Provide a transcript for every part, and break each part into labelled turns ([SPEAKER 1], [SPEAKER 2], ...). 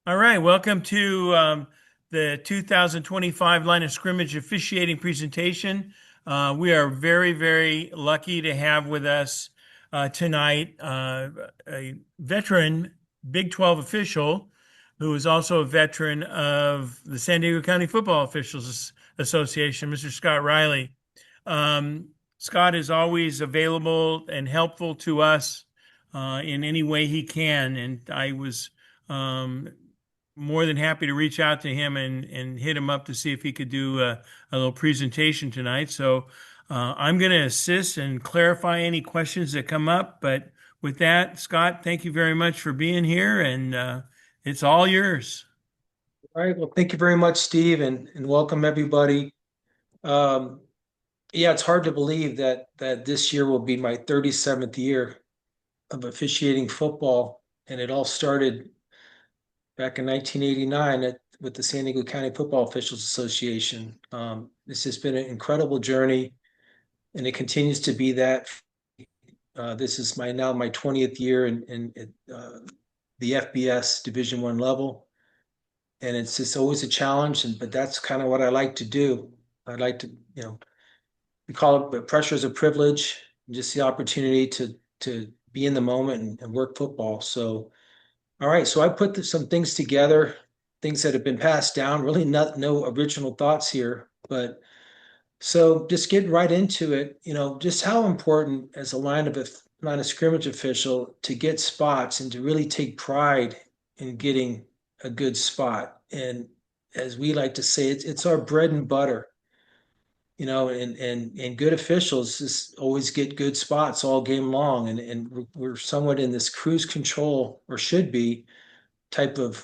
[SPEAKER 1] All right, welcome to the 2025 line of scrimmage officiating presentation. We are very, very lucky to have with us tonight a veteran Big 12 official who is also a veteran of the San Diego County Football Officials Association, Mr. Scott Reilly. Scott is always available and helpful to us in any way he can, and I was um, more than happy to reach out to him and hit him up to see if he could do a little presentation tonight. So I'm going to assist and clarify any questions that come up. But with that, Scott, thank you very much for being here, and it's all yours.
[SPEAKER 2] All right. Well, thank you very much, Steve, and welcome everybody. Um, yeah, it's hard to believe that this year will be my 37th year of officiating football, and it all started back in 1989 with the San Diego County Football Officials Association. This has been an incredible journey, and it continues to be that. This is my 20th year in the FBS Division One level. And it's just always a challenge. But that's kind of what I like to do. I like to, we call it pressure is a privilege, just the opportunity to be in the moment and work football. So, all right. So I put some things together, things that have been passed down. Really, not no original thoughts here, but so just getting right into it. Just how important as a line of scrimmage official to get spots and to really take pride in getting a good spot. And as we like to say, it's our bread and butter. And good officials just always get good spots all game long, and we're somewhat in this cruise control, or should be, type of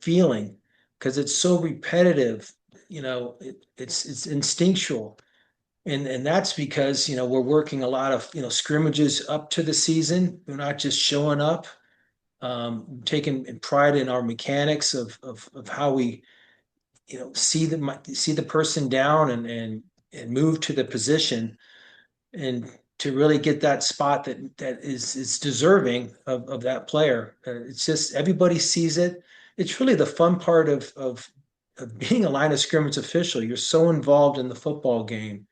[SPEAKER 2] feeling, because it's so repetitive. It's instinctual, and that's because we're working a lot of scrimmages up to the season. We're not just showing up, taking pride in our mechanics of how we see the person down and move to the position, and to really get that spot that is deserving of that player. It's just everybody sees it. It's really the fun part of being a line of scrimmage official. You're so involved in the football game,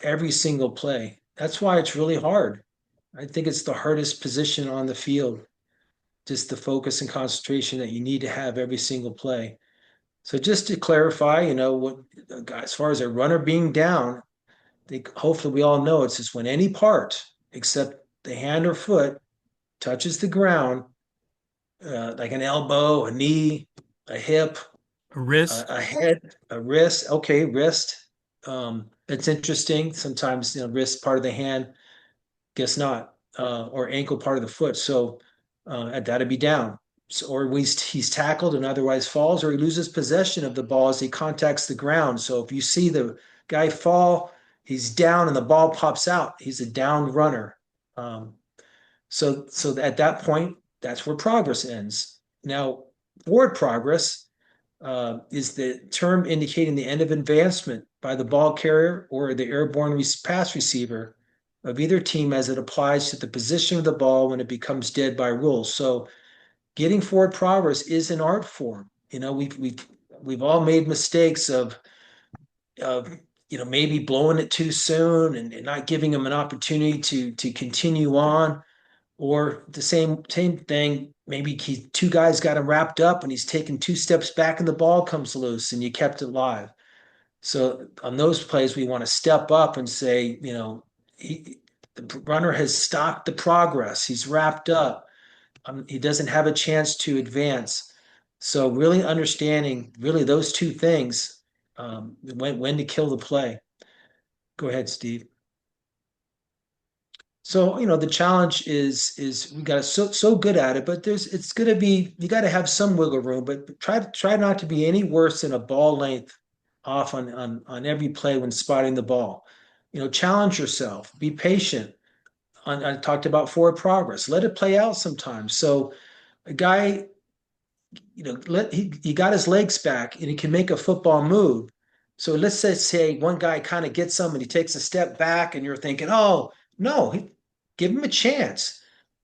[SPEAKER 2] every single play. That's why it's really hard. I think it's the hardest position on the field, just the focus and concentration that you need to have every single play. So just to clarify, what as far as a runner being down, I think hopefully we all know it's just when any part except the hand or foot touches the ground, like an elbow, a knee, a hip,
[SPEAKER 1] A wrist.
[SPEAKER 2] a head, a wrist. Okay, wrist. It's interesting. Sometimes wrist part of the hand, guess not, or ankle part of the foot. So that'd be down. So, or he's tackled and otherwise falls, or he loses possession of the ball as he contacts the ground. So if you see the guy fall, he's down and the ball pops out. He's a down runner. Um, so at that point, that's where progress ends. Now, forward progress is the term indicating the end of advancement by the ball carrier or the airborne pass receiver of either team as it applies to the position of the ball when it becomes dead by rules. So getting forward progress is an art form. We've all made mistakes of maybe blowing it too soon and not giving them an opportunity to continue on, or the same thing. Maybe two guys got him wrapped up and he's taken two steps back and the ball comes loose and you kept it live. So on those plays, we want to step up and say, the runner has stopped the progress. He's wrapped up. He doesn't have a chance to advance. So really understanding really those two things, when to kill the play. Go ahead, Steve. So the challenge is we got so good at it, but it's going to be, you got to have some wiggle room, but try not to be any worse than a ball length off on every play when spotting the ball. Challenge yourself, be patient. I talked about forward progress. Let it play out sometimes. So a guy, he got his legs back and he can make a football move. So let's say one guy kind of gets him and he takes a step back and you're thinking, oh no, give him a chance.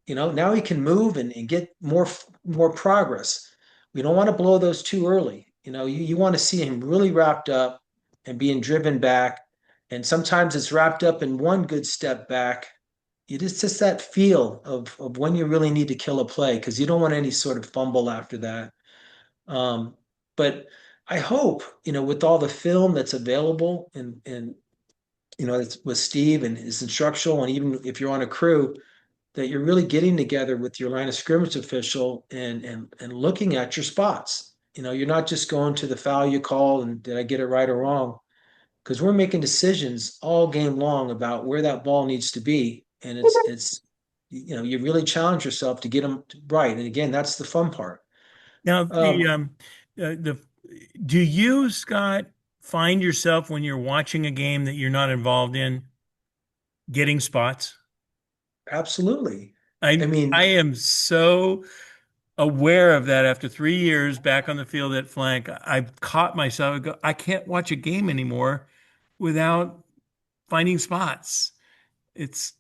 [SPEAKER 2] Now he can move and get more progress. we don't want to blow those too early. You want to see him really wrapped up and being driven back. And sometimes it's wrapped up in one good step back. It's just that feel of when you really need to kill a play because you don't want any sort of fumble after that. Um, but I hope, with all the film that's available and it's with Steve and his instructional, and even if you're on a crew, that you're really getting together with your line of scrimmage official and looking at your spots. You're not just going to the foul you call and did I get it right or wrong? Because we're making decisions all game long about where that ball needs to be, and it's you really challenge yourself to get them right. And again, that's the fun part.
[SPEAKER 1] Now,
[SPEAKER 2] Um,
[SPEAKER 1] the do you, Scott, find yourself when you're watching a game that you're not involved in getting spots?
[SPEAKER 2] Absolutely. I
[SPEAKER 1] I
[SPEAKER 2] mean,
[SPEAKER 1] am so aware of that after 3 years back on the field at flank. I've caught myself. I can't watch a game anymore without finding spots. It's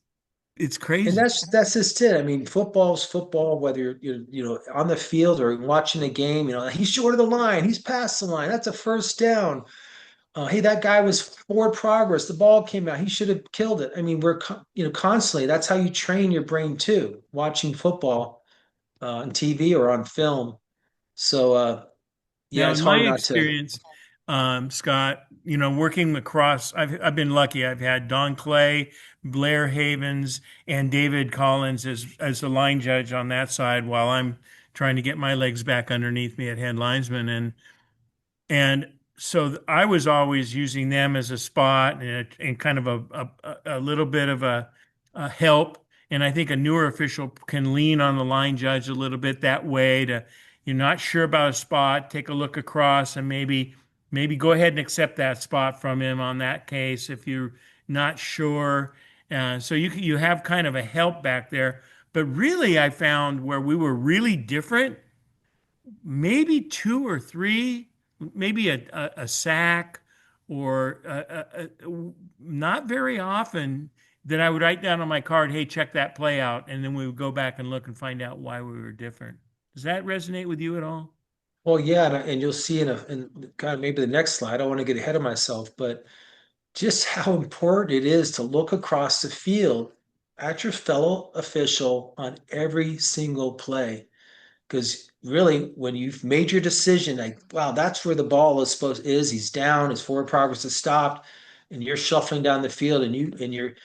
[SPEAKER 1] it's
[SPEAKER 2] and
[SPEAKER 1] crazy.
[SPEAKER 2] that's just it. I mean, football's football, whether you're on the field or watching a game. He's short of the line, he's past the line. That's a first down. Hey, that guy was forward progress. The ball came out. He should have killed it. I mean, constantly. That's how you train your brain too, watching football on TV or on film. So yeah,
[SPEAKER 1] Now,
[SPEAKER 2] it's
[SPEAKER 1] in my
[SPEAKER 2] hard not to.
[SPEAKER 1] experience, Scott, working across, I've been lucky. I've had Don Clay, Blair Havens, and David Collins as the line judge on that side, while I'm trying to get my legs back underneath me at head linesman. And so I was always using them as a spot and kind of a little bit of a help. And I think a newer official can lean on the line judge a little bit that way to, you're not sure about a spot, take a look across and maybe go ahead and accept that spot from him on that case if you're not sure. So you have kind of a help back there. But really, I found where we were really different maybe two or three, maybe a sack, or not very often that I would write down on my card, hey, check that play out. And then we would go back and look and find out why we were different. Does that resonate with you at all?
[SPEAKER 2] Well, yeah, and you'll see in kind of maybe the next slide. I don't want to get ahead of myself, but just how important it is to look across the field at your fellow official on every single play. Because really, when you've made your decision, like, wow, that's where the ball is. He's down. His forward progress has stopped, and you're shuffling down the field, and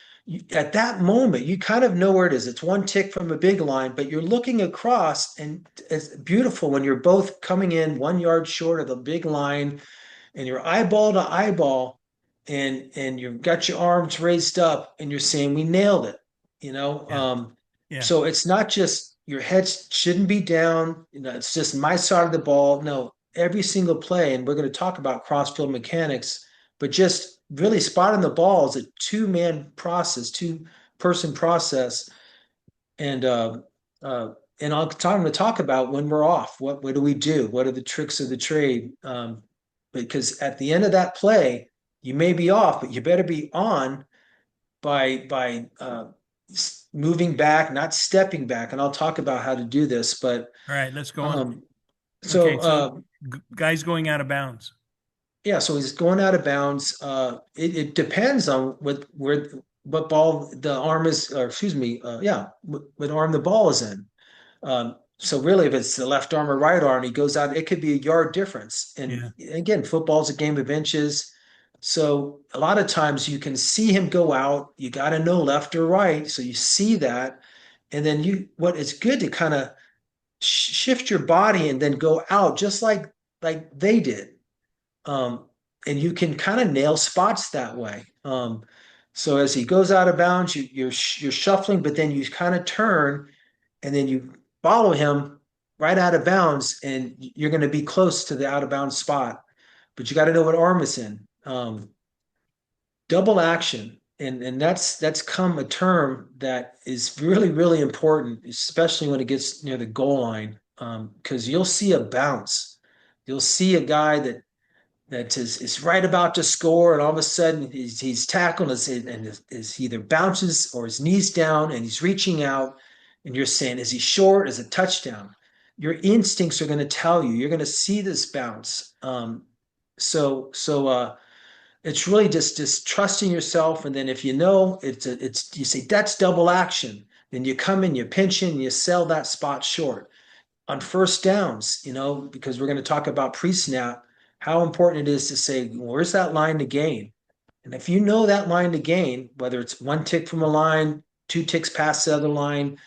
[SPEAKER 2] at that moment, you kind of know where it is. It's one tick from a big line, but you're looking across, and it's beautiful when you're both coming in 1 yard short of the big line, and you're eyeball to eyeball, and you've got your arms raised up, and you're saying, "We nailed it." You know,
[SPEAKER 1] Yeah.
[SPEAKER 2] um,
[SPEAKER 1] Yeah.
[SPEAKER 2] so it's not just your head shouldn't be down. It's just my side of the ball. No, every single play, and we're going to talk about cross-field mechanics, but just really spotting the ball is a two-man process, two-person process, and I'm going to talk about when we're off. What do we do? What are the tricks of the trade? Because at the end of that play, you may be off, but you better be on by moving back, not stepping back. And I'll talk about how to do this. But
[SPEAKER 1] All right, let's go on.
[SPEAKER 2] um,
[SPEAKER 1] Okay,
[SPEAKER 2] so
[SPEAKER 1] so guys going out of bounds.
[SPEAKER 2] yeah, so he's going out of bounds. It depends on what ball the arm is, or excuse me, yeah, what arm the ball is in. So really, if it's the left arm or right arm, he goes out. It could be a yard difference. And
[SPEAKER 1] Yeah.
[SPEAKER 2] again, football's a game of inches. So a lot of times you can see him go out. You got to know left or right, so you see that, and then what it's good to kind of shift your body and then go out just like they did. Um, and you can kind of nail spots that way. So as he goes out of bounds, you're shuffling, but then you kind of turn and then you follow him right out of bounds, and you're going to be close to the out of bounds spot. But you got to know what arm it's in. Double action, and that's come a term that is really important, especially when it gets near the goal line, because you'll see a bounce. You'll see a guy that is right about to score, and all of a sudden he's tackled and he either bounces or his knees down and he's reaching out, and you're saying, is he short? Is it touchdown? your instincts are going to tell you. You're going to see this bounce. It's really just trusting yourself. And then if you know it's you say that's double action, then you come in, you pinch in, you sell that spot short on first downs. Because we're going to talk about pre-snap, how important it is to say where's that line to gain. And if you know that line to gain, whether it's one tick from a line, two ticks past the other line,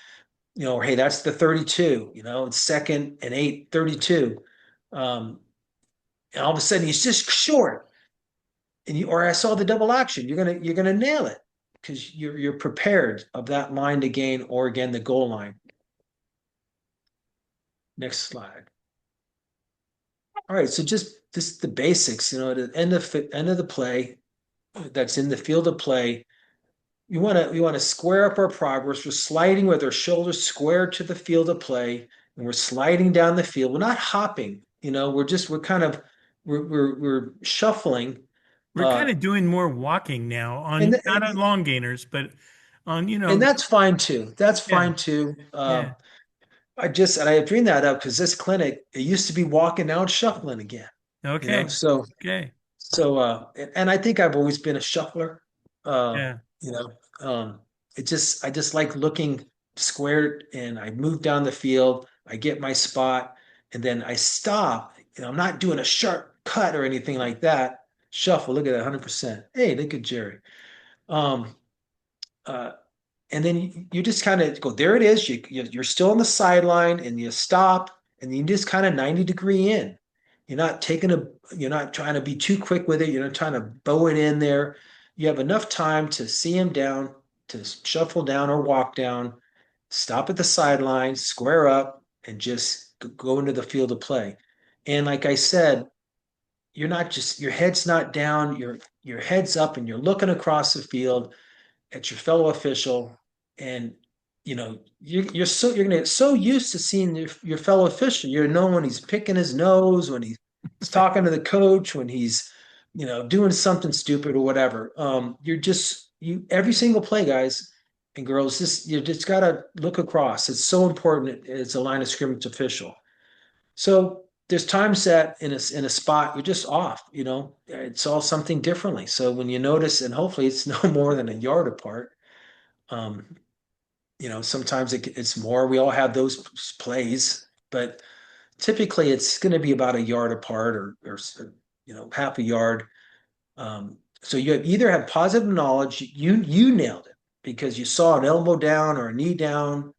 [SPEAKER 2] hey, that's the 32, it's second and 8, 32. And all of a sudden he's just short. Or I saw the double action. You're gonna nail it because you're prepared of that line to gain, or again the goal line. Next slide. All right, so just this the basics. At the end of the play, that's in the field of play, we want to square up our progress. We're sliding with our shoulders square to the field of play, and we're sliding down the field. We're not hopping. We're shuffling.
[SPEAKER 1] We're kind of doing more walking now
[SPEAKER 2] And
[SPEAKER 1] on not on long gainers, but on,
[SPEAKER 2] and that's fine too. That's
[SPEAKER 1] yeah,
[SPEAKER 2] fine too.
[SPEAKER 1] yeah.
[SPEAKER 2] I bring that up because this clinic, it used to be walking, now it's shuffling again. You know,
[SPEAKER 1] Okay.
[SPEAKER 2] so
[SPEAKER 1] Okay.
[SPEAKER 2] and I think I've always been a shuffler. Uh,
[SPEAKER 1] Yeah.
[SPEAKER 2] you know, I just like looking square, and I move down the field, I get my spot, and then I stop. I'm not doing a sharp cut or anything like that. Shuffle, look at that, 100%. Hey, look at Jerry. Um, uh, and then you just kind of go, there it is. You're still on the sideline, and you stop, and you just kind of 90-degree in. You're not trying to be too quick with it. You're not trying to bow it in there. You have enough time to see him down, to shuffle down or walk down, stop at the sideline, square up, and just go into the field of play. And like I said, your head's not down, your head's up, and you're looking across the field at your fellow official, and you're gonna get so used to seeing your fellow official. You know when he's picking his nose, when he's talking to the coach, when he's doing something stupid or whatever. You every single play, guys and girls, you just gotta look across. It's so important as a line of scrimmage official. So there's times that in a spot you're just off. It's all something differently. So when you notice, and hopefully it's no more than a yard apart. Um, sometimes it's more. We all have those plays, but typically it's going to be about a yard apart, or half a yard. So you either have positive knowledge, you nailed it because you saw an elbow down or a knee down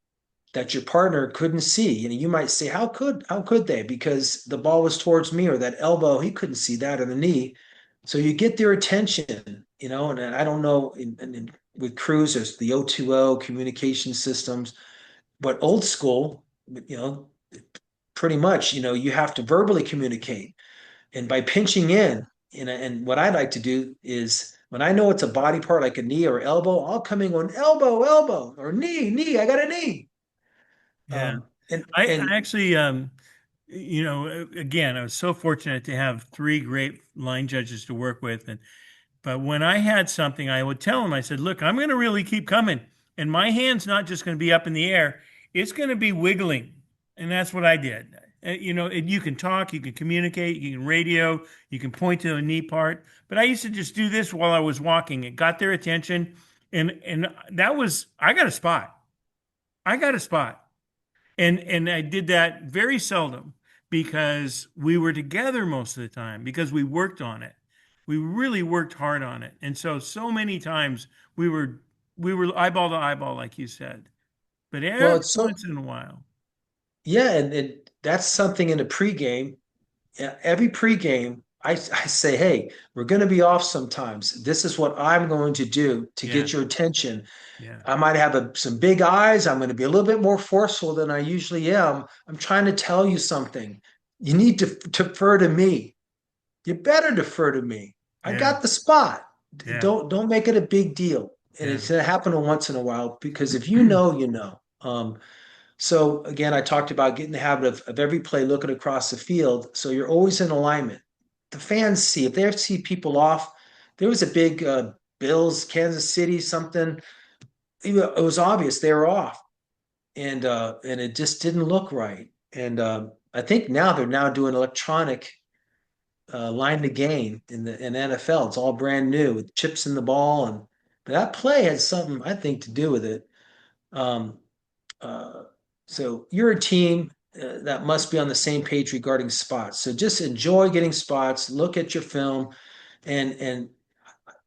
[SPEAKER 2] that your partner couldn't see. And you might say, how could they? Because the ball was towards me, or that elbow, he couldn't see that, or the knee. So you get their attention, and I don't know, with crews, there's the O2O communication systems, but old school, you know, pretty much, you have to verbally communicate. And by pinching in, and what I like to do is when I know it's a body part like a knee or elbow, I'll come in going elbow, elbow, or knee, I got a knee.
[SPEAKER 1] Yeah.
[SPEAKER 2] And
[SPEAKER 1] I actually, again, I was so fortunate to have three great line judges to work with. But when I had something, I would tell them, I said, look, I'm going to really keep coming. And my hand's not just going to be up in the air, it's going to be wiggling. And that's what I did. You can talk, you can communicate, you can radio, you can point to a knee part. But I used to just do this while I was walking. It got their attention. And that was, I got a spot. I got a spot. And I did that very seldom because we were together most of the time because we worked on it. We really worked hard on it. And so many times we were eyeball to eyeball, like you said. But
[SPEAKER 2] well,
[SPEAKER 1] every
[SPEAKER 2] it's so
[SPEAKER 1] once in a while.
[SPEAKER 2] yeah, and that's something in the pregame. Yeah, every pregame, I say, hey, we're going to be off sometimes. This is what I'm going to do to
[SPEAKER 1] Yeah,
[SPEAKER 2] get your attention.
[SPEAKER 1] yeah,
[SPEAKER 2] I might have some big eyes. I'm going to be a little bit more forceful than I usually am. I'm trying to tell you something. You need to defer to me. You better defer to me. I
[SPEAKER 1] yeah,
[SPEAKER 2] got the spot.
[SPEAKER 1] yeah,
[SPEAKER 2] Don't make it a big deal. And
[SPEAKER 1] yeah.
[SPEAKER 2] it's going to happen once in a while because if you know, you know. So again, I talked about getting the habit of every play looking across the field. So you're always in alignment. The fans see, if they see people off, there was a big Bills, Kansas City, something. It was obvious they were off, and it just didn't look right. And I think now they're now doing electronic line to gain in NFL. It's all brand new with chips in the ball, and but that play has something I think to do with it. Um, uh, so you're a team that must be on the same page regarding spots. So just enjoy getting spots. Look at your film, and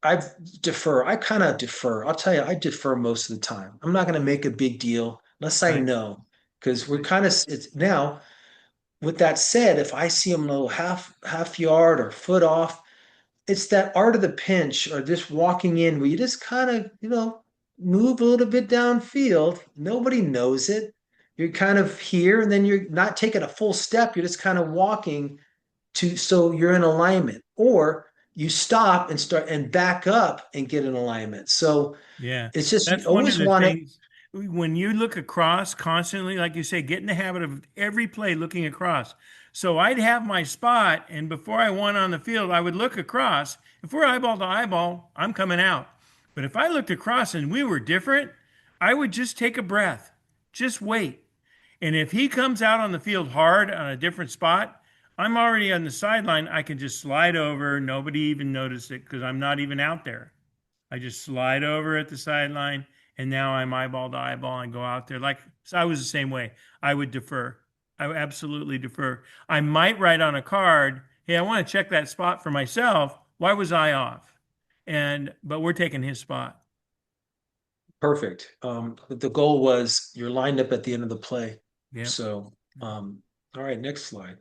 [SPEAKER 2] I defer. I kind of defer. I'll tell you, I defer most of the time. I'm not going to make a big deal unless I
[SPEAKER 1] Right.
[SPEAKER 2] know, because we're kind of it's now. With that said, if I see them a little half yard or foot off, it's that art of the pinch or just walking in where you just kind of, move a little bit downfield. Nobody knows it. You're kind of here, and then you're not taking a full step. You're just kind of walking to so you're in alignment, or you stop and start and back up and get in alignment. So
[SPEAKER 1] Yeah,
[SPEAKER 2] it's just you
[SPEAKER 1] that's one of
[SPEAKER 2] always
[SPEAKER 1] the
[SPEAKER 2] want to.
[SPEAKER 1] things. When you look across constantly, like you say, get in the habit of every play looking across. So I'd have my spot, and before I went on the field, I would look across. If we're eyeball to eyeball, I'm coming out. But if I looked across and we were different, I would just take a breath, just wait. And if he comes out on the field hard on a different spot, I'm already on the sideline. I can just slide over. Nobody even noticed it because I'm not even out there. I just slide over at the sideline, and now I'm eyeball to eyeball and go out there. Like so I was the same way. I would defer. I would absolutely defer. I might write on a card, "Hey, I want to check that spot for myself. Why was I off?" And but we're taking his spot.
[SPEAKER 2] Perfect. But the goal was you're lined up at the end of the play.
[SPEAKER 1] Yeah.
[SPEAKER 2] So, all right, next slide.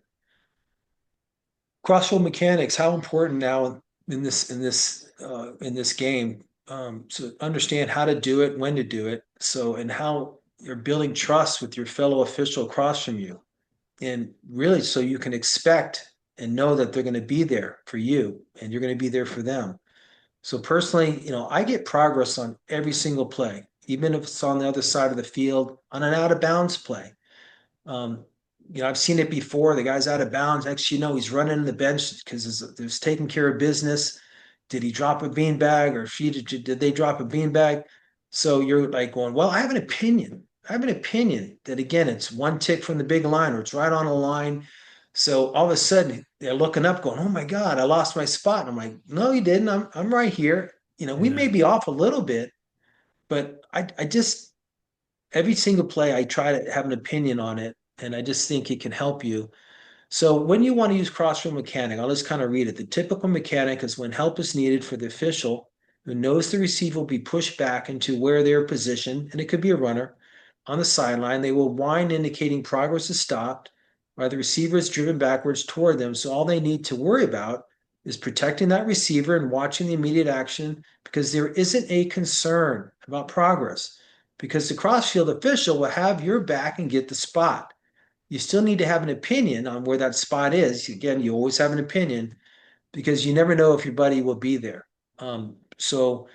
[SPEAKER 2] Crossfield mechanics, how important now in this game, to understand how to do it, when to do it. So, and how you're building trust with your fellow official across from you, and really so you can expect and know that they're going to be there for you, and you're going to be there for them. So personally, I get progress on every single play, even if it's on the other side of the field on an out of bounds play. Um, I've seen it before. The guy's out of bounds. Next, he's running the bench because he's taking care of business. Did he drop a beanbag, or did they drop a beanbag? So you're like going, well, I have an opinion. I have an opinion that again, it's one tick from the big line, or it's right on a line. So all of a sudden they're looking up, going, "Oh my God, I lost my spot." And I'm like, "No, you didn't. I'm right here. We
[SPEAKER 1] Yeah.
[SPEAKER 2] may be off a little bit, but I just every single play I try to have an opinion on it, and I just think it can help you. So when you want to use crossfield mechanic, I'll just kind of read it. The typical mechanic is when help is needed for the official who knows the receiver will be pushed back into where they're positioned, and it could be a runner on the sideline. They will whine indicating progress is stopped, while the receiver is driven backwards toward them. So all they need to worry about is protecting that receiver and watching the immediate action, because there isn't a concern about progress, because the crossfield official will have your back and get the spot. You still need to have an opinion on where that spot is. Again, you always have an opinion because you never know if your buddy will be there. So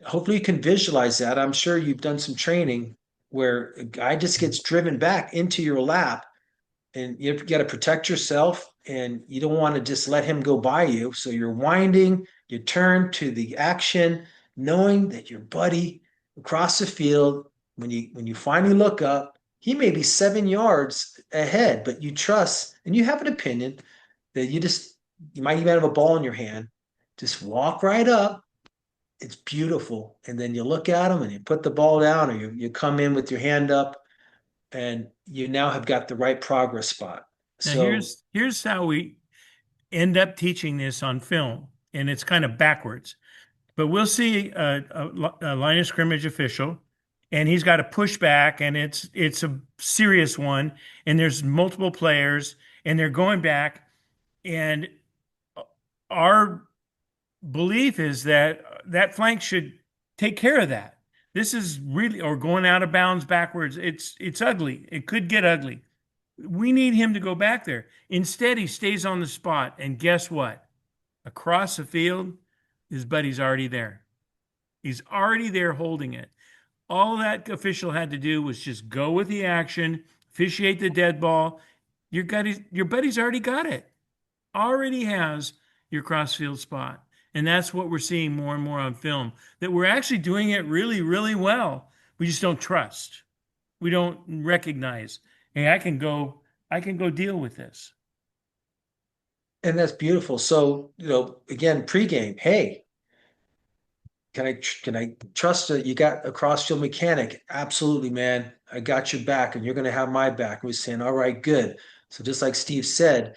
[SPEAKER 2] hopefully you can visualize that. I'm sure you've done some training where a guy just gets driven back into your lap, and you've got to protect yourself, and you don't want to just let him go by you. So you're winding, you turn to the action, knowing that your buddy across the field, when you finally look up, he may be 7 yards ahead, but you trust and you have an opinion that you might even have a ball in your hand. Just walk right up. It's beautiful. And then you look at him and you put the ball down, or you come in with your hand up, and you now have got the right progress spot.
[SPEAKER 1] Now
[SPEAKER 2] So
[SPEAKER 1] here's how we end up teaching this on film, and it's kind of backwards. But we'll see a line of scrimmage official, and he's got a pushback, and it's a serious one, and there's multiple players, and they're going back, and our belief is that that flank should take care of that. This is really or going out of bounds backwards. It's ugly. It could get ugly. We need him to go back there. Instead, he stays on the spot, and guess what? Across the field, his buddy's already there. He's already there holding it. All that official had to do was just go with the action, officiate the dead ball. Your buddy's already got it, already has your crossfield spot. And that's what we're seeing more and more on film, that we're actually doing it really, really well. We just don't trust. We don't recognize, hey, I can go I can go deal with this.
[SPEAKER 2] And that's beautiful. So, again, pregame, hey, can I trust that you got a cross-field mechanic? Absolutely, man. I got your back, and you're going to have my back. And we're saying, all right, good. So just like Steve said,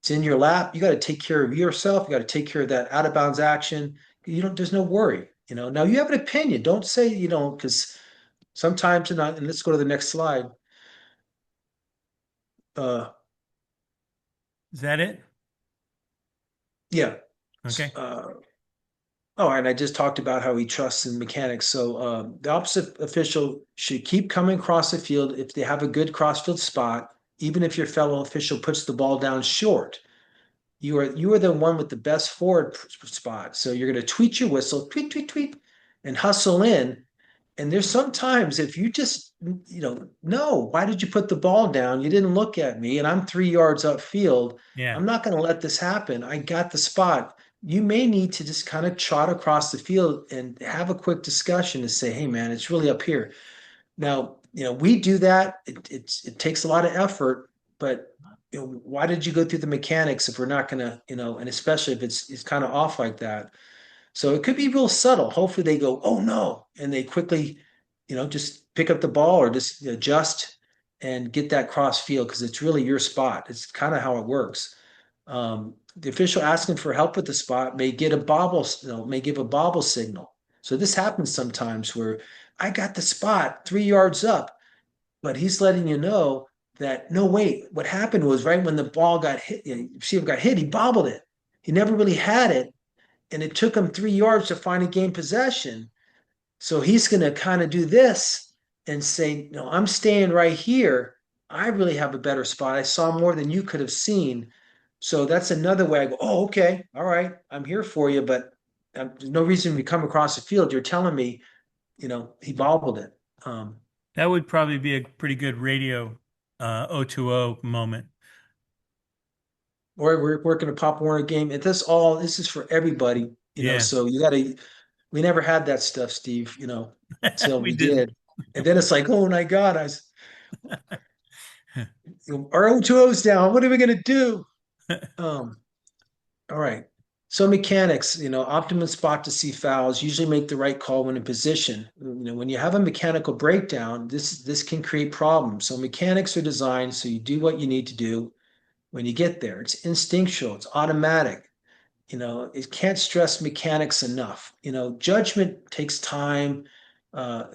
[SPEAKER 2] it's in your lap. You got to take care of yourself. You got to take care of that out of bounds action. There's no worry. Now you have an opinion. Don't say you don't, because sometimes, and let's go to the next slide. Uh,
[SPEAKER 1] Is that it?
[SPEAKER 2] yeah.
[SPEAKER 1] Okay.
[SPEAKER 2] Uh, Oh, and I just talked about how he trusts in mechanics. So the opposite official should keep coming across the field if they have a good crossfield spot, even if your fellow official puts the ball down short. You are the one with the best forward spot. So you're going to tweet your whistle, tweet, tweet, tweet, and hustle in. And there's sometimes if you just, no, why did you put the ball down? You didn't look at me, and I'm 3 yards upfield.
[SPEAKER 1] Yeah.
[SPEAKER 2] I'm not going to let this happen. I got the spot. You may need to just kind of trot across the field and have a quick discussion to say, hey, man, it's really up here. Now, we do that. It takes a lot of effort, but why did you go through the mechanics if we're not going to, and especially if it's kind of off like that. So it could be real subtle. Hopefully they go, oh no, and they quickly, just pick up the ball or just adjust and get that cross field because it's really your spot. It's kind of how it works. The official asking for help with the spot may get a bobble, may give a bobble signal. So this happens sometimes where I got the spot 3 yards up, but he's letting you know that no, wait, what happened was right when the ball got hit, receiver got hit, he bobbled it. He never really had it, and it took him 3 yards to finally gain possession. So he's going to kind of do this and say, no, I'm staying right here. I really have a better spot. I saw more than you could have seen. So that's another way I go, oh, okay. All right. I'm here for you. But there's no reason we come across the field. You're telling me, he bobbled it.
[SPEAKER 1] That would probably be a pretty good radio O2O moment.
[SPEAKER 2] Or we're working a Pop Warner game. This is for everybody,
[SPEAKER 1] Yeah.
[SPEAKER 2] so we never had that stuff, Steve, until
[SPEAKER 1] We
[SPEAKER 2] we
[SPEAKER 1] didn't.
[SPEAKER 2] did. And then it's like, oh my God, our O2O's down. What are we gonna do? Um, all right. So mechanics, optimum spot to see fouls, usually make the right call when in position. When you have a mechanical breakdown, this can create problems. So mechanics are designed so you do what you need to do when you get there. It's instinctual, it's automatic. It can't stress mechanics enough. Judgment takes time uh,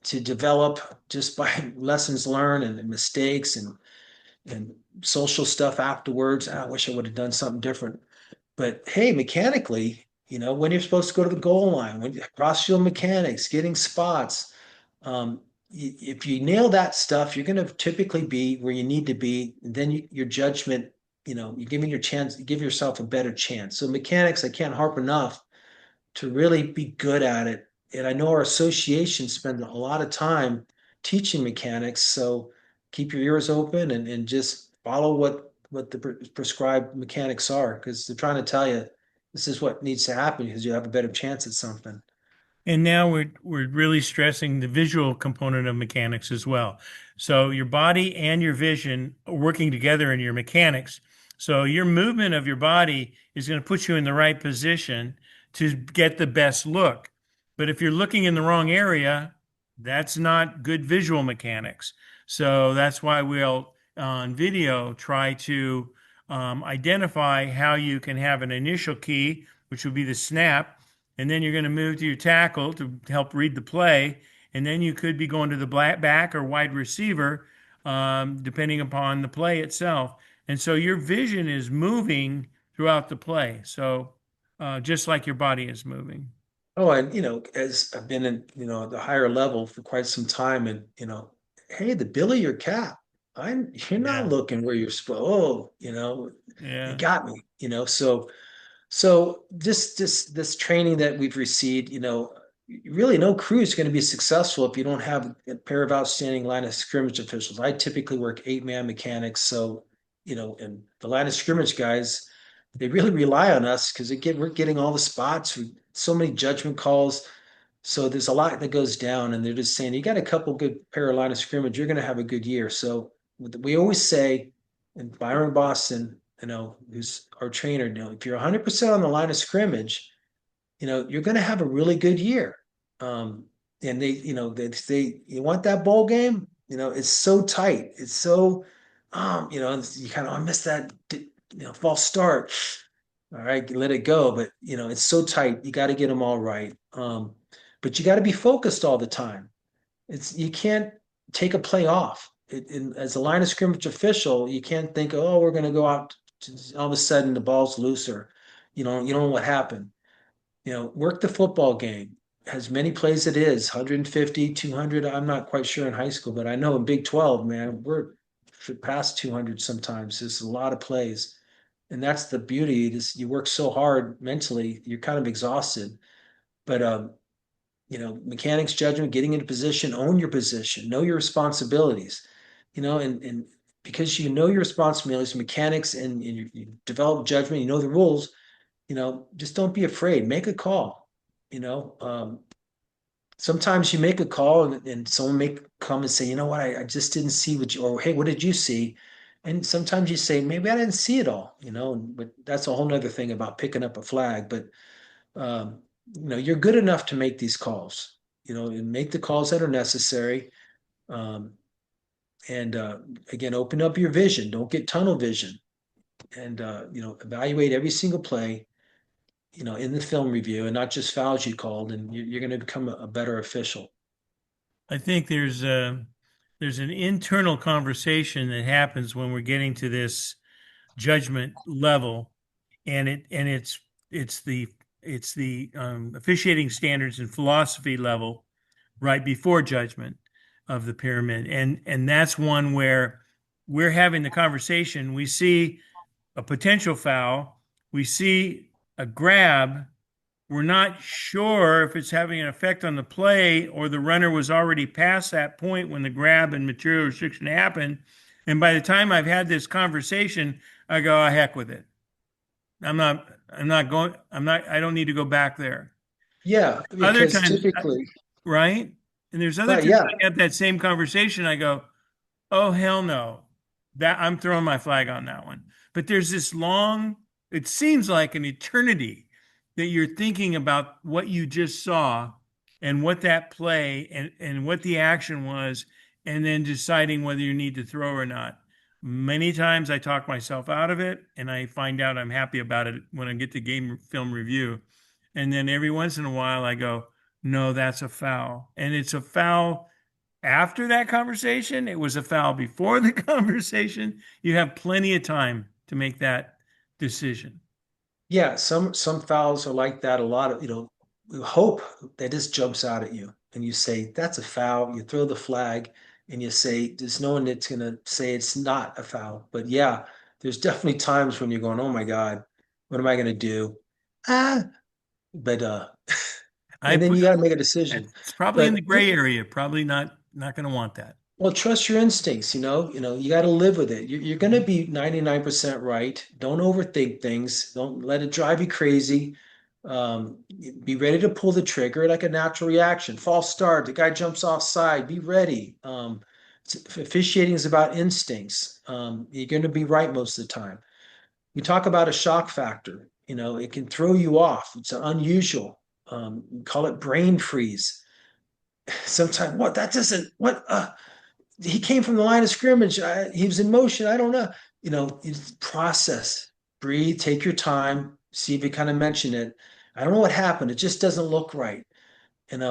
[SPEAKER 2] to develop just by lessons learned and mistakes and social stuff afterwards. I wish I would have done something different. But hey, mechanically, when you're supposed to go to the goal line, when cross field mechanics, getting spots, if you nail that stuff, you're going to typically be where you need to be. Then your judgment, you're giving your chance, you give yourself a better chance. So mechanics, I can't harp enough to really be good at it. And I know our association spend a lot of time teaching mechanics. So keep your ears open and just follow what the prescribed mechanics are, because they're trying to tell you this is what needs to happen because you have a better chance at something.
[SPEAKER 1] And now we're really stressing the visual component of mechanics as well. So your body and your vision are working together in your mechanics. So your movement of your body is going to put you in the right position to get the best look. But if you're looking in the wrong area, that's not good visual mechanics. So that's why we'll on video try to identify how you can have an initial key, which would be the snap, and then you're going to move to your tackle to help read the play, and then you could be going to the back or wide receiver, depending upon the play itself. And so your vision is moving throughout the play. So just like your body is moving.
[SPEAKER 2] Oh, and as I've been in, the higher level for quite some time, and hey, the bill of your cap, you're not
[SPEAKER 1] Yeah.
[SPEAKER 2] looking where you're supposed. Oh, you
[SPEAKER 1] Yeah.
[SPEAKER 2] got me. So this training that we've received, really no crew is going to be successful if you don't have a pair of outstanding line of scrimmage officials. I typically work 8-man mechanics, so and the line of scrimmage guys, they really rely on us because we're getting all the spots, so many judgment calls. So there's a lot that goes down, and they're just saying you got a couple good pair of line of scrimmage, you're going to have a good year. So we always say And Byron Boston, who's our trainer, if you're 100% on the line of scrimmage, you're going to have a really good year. Um, and they you want that bowl game, it's so tight. It's so, you kind of, I missed that, false start. All right, let it go. But, it's so tight. You got to get them all right. But you got to be focused all the time. You can't take a play off. As a line of scrimmage official, you can't think, oh, we're going to go out. All of a sudden, the ball's looser. You don't know what happened. Work the football game. As many plays it is, 150, 200. I'm not quite sure in high school, but I know in Big 12, man, we're past 200 sometimes. There's a lot of plays. And that's the beauty. You work so hard mentally, you're kind of exhausted. But mechanics judgment, getting into position, own your position, know your responsibilities, and because you know your responsibilities, mechanics, and you develop judgment, you know the rules, just don't be afraid. Make a call. Sometimes you make a call and someone may come and say, you know what, I just didn't see what you, or hey, what did you see? And sometimes you say, maybe I didn't see it all, but that's a whole nother thing about picking up a flag. But um, you're good enough to make these calls, and make the calls that are necessary. Um, and again, open up your vision. Don't get tunnel vision, and evaluate every single play, in the film review, and not just fouls you called, and you're going to become a better official.
[SPEAKER 1] I think there's an internal conversation that happens when we're getting to this judgment level, and it's the officiating standards and philosophy level right before judgment of the pyramid, and that's one where we're having the conversation. We see a potential foul, we see a grab. We're not sure if it's having an effect on the play or the runner was already past that point when the grab and material restriction happened. And by the time I've had this conversation, I go, oh, heck with it. I don't need to go back there.
[SPEAKER 2] Yeah,
[SPEAKER 1] Other
[SPEAKER 2] because
[SPEAKER 1] times,
[SPEAKER 2] typically,
[SPEAKER 1] right? And there's other
[SPEAKER 2] right,
[SPEAKER 1] times
[SPEAKER 2] yeah,
[SPEAKER 1] I have that same conversation. I go, oh, hell no. That I'm throwing my flag on that one. But there's this long, it seems like an eternity that you're thinking about what you just saw and what that play and what the action was, and then deciding whether you need to throw or not. Many times I talk myself out of it and I find out I'm happy about it when I get to game film review. And then every once in a while I go, no, that's a foul. And it's a foul after that conversation. It was a foul before the conversation. You have plenty of time to make that decision.
[SPEAKER 2] yeah. Some fouls are like that. A lot of hope that just jumps out at you, and you say that's a foul. You throw the flag, and you say there's no one that's gonna say it's not a foul. But yeah, there's definitely times when you're going, oh my God, what am I gonna do? Ah, but
[SPEAKER 1] I
[SPEAKER 2] and then
[SPEAKER 1] put
[SPEAKER 2] you got to make a decision.
[SPEAKER 1] it's probably in the
[SPEAKER 2] But
[SPEAKER 1] gray area. Probably not going to want that.
[SPEAKER 2] well, trust your instincts, you got to live with it. You're going to be 99% right. Don't overthink things. Don't let it drive you crazy. Um, be ready to pull the trigger like a natural reaction. False start, the guy jumps offside. Be ready. Officiating is about instincts. You're going to be right most of the time. We talk about a shock factor. It can throw you off. It's unusual. We call it brain freeze. Sometimes, what? That doesn't, what? He came from the line of scrimmage. He was in motion. I don't know. Process, breathe, take your time, see if you kind of mention it. I don't know what happened. It just doesn't look right. And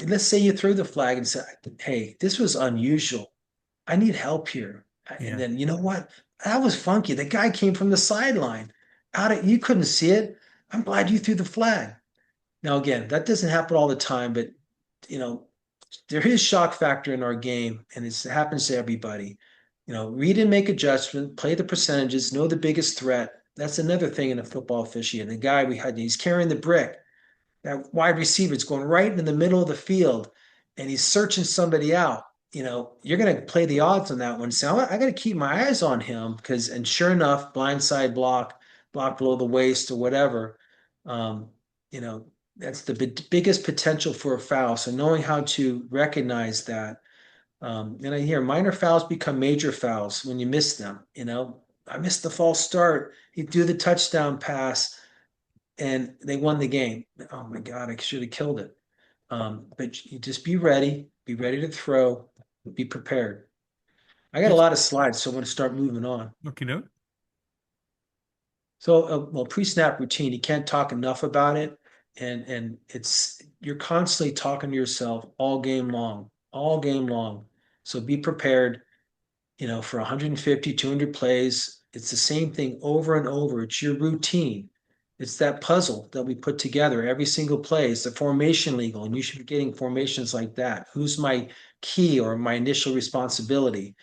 [SPEAKER 2] let's say you threw the flag and said, hey, this was unusual. I need help here. And
[SPEAKER 1] Yeah.
[SPEAKER 2] then, you know what? That was funky. The guy came from the sideline. You couldn't see it. I'm glad you threw the flag. Now, again, that doesn't happen all the time, but you know, there is shock factor in our game, and it happens to everybody. Read and make a judgment, play the percentages, know the biggest threat. That's another thing in a football officiating. The guy we had, he's carrying the brick. That wide receiver is going right in the middle of the field, and he's searching somebody out. You're going to play the odds on that one. So I got to keep my eyes on him and sure enough, blindside block, block below the waist or whatever. Um, you know, that's the biggest potential for a foul. So knowing how to recognize that. And I hear minor fouls become major fouls when you miss them. I missed the false start. He threw the touchdown pass and they won the game. Oh my God, I should have killed it. But you just be ready to throw, be prepared. I got a
[SPEAKER 1] Just
[SPEAKER 2] lot of slides, so I'm going to start moving on.
[SPEAKER 1] okay, doke.
[SPEAKER 2] So, well, pre-snap routine, you can't talk enough about it, and it's you're constantly talking to yourself all game long. So be prepared, for 150, 200 plays. It's the same thing over and over. It's your routine. It's that puzzle that we put together every single play. It's the formation legal, and you should be getting formations like that. Who's my key or my initial responsibility?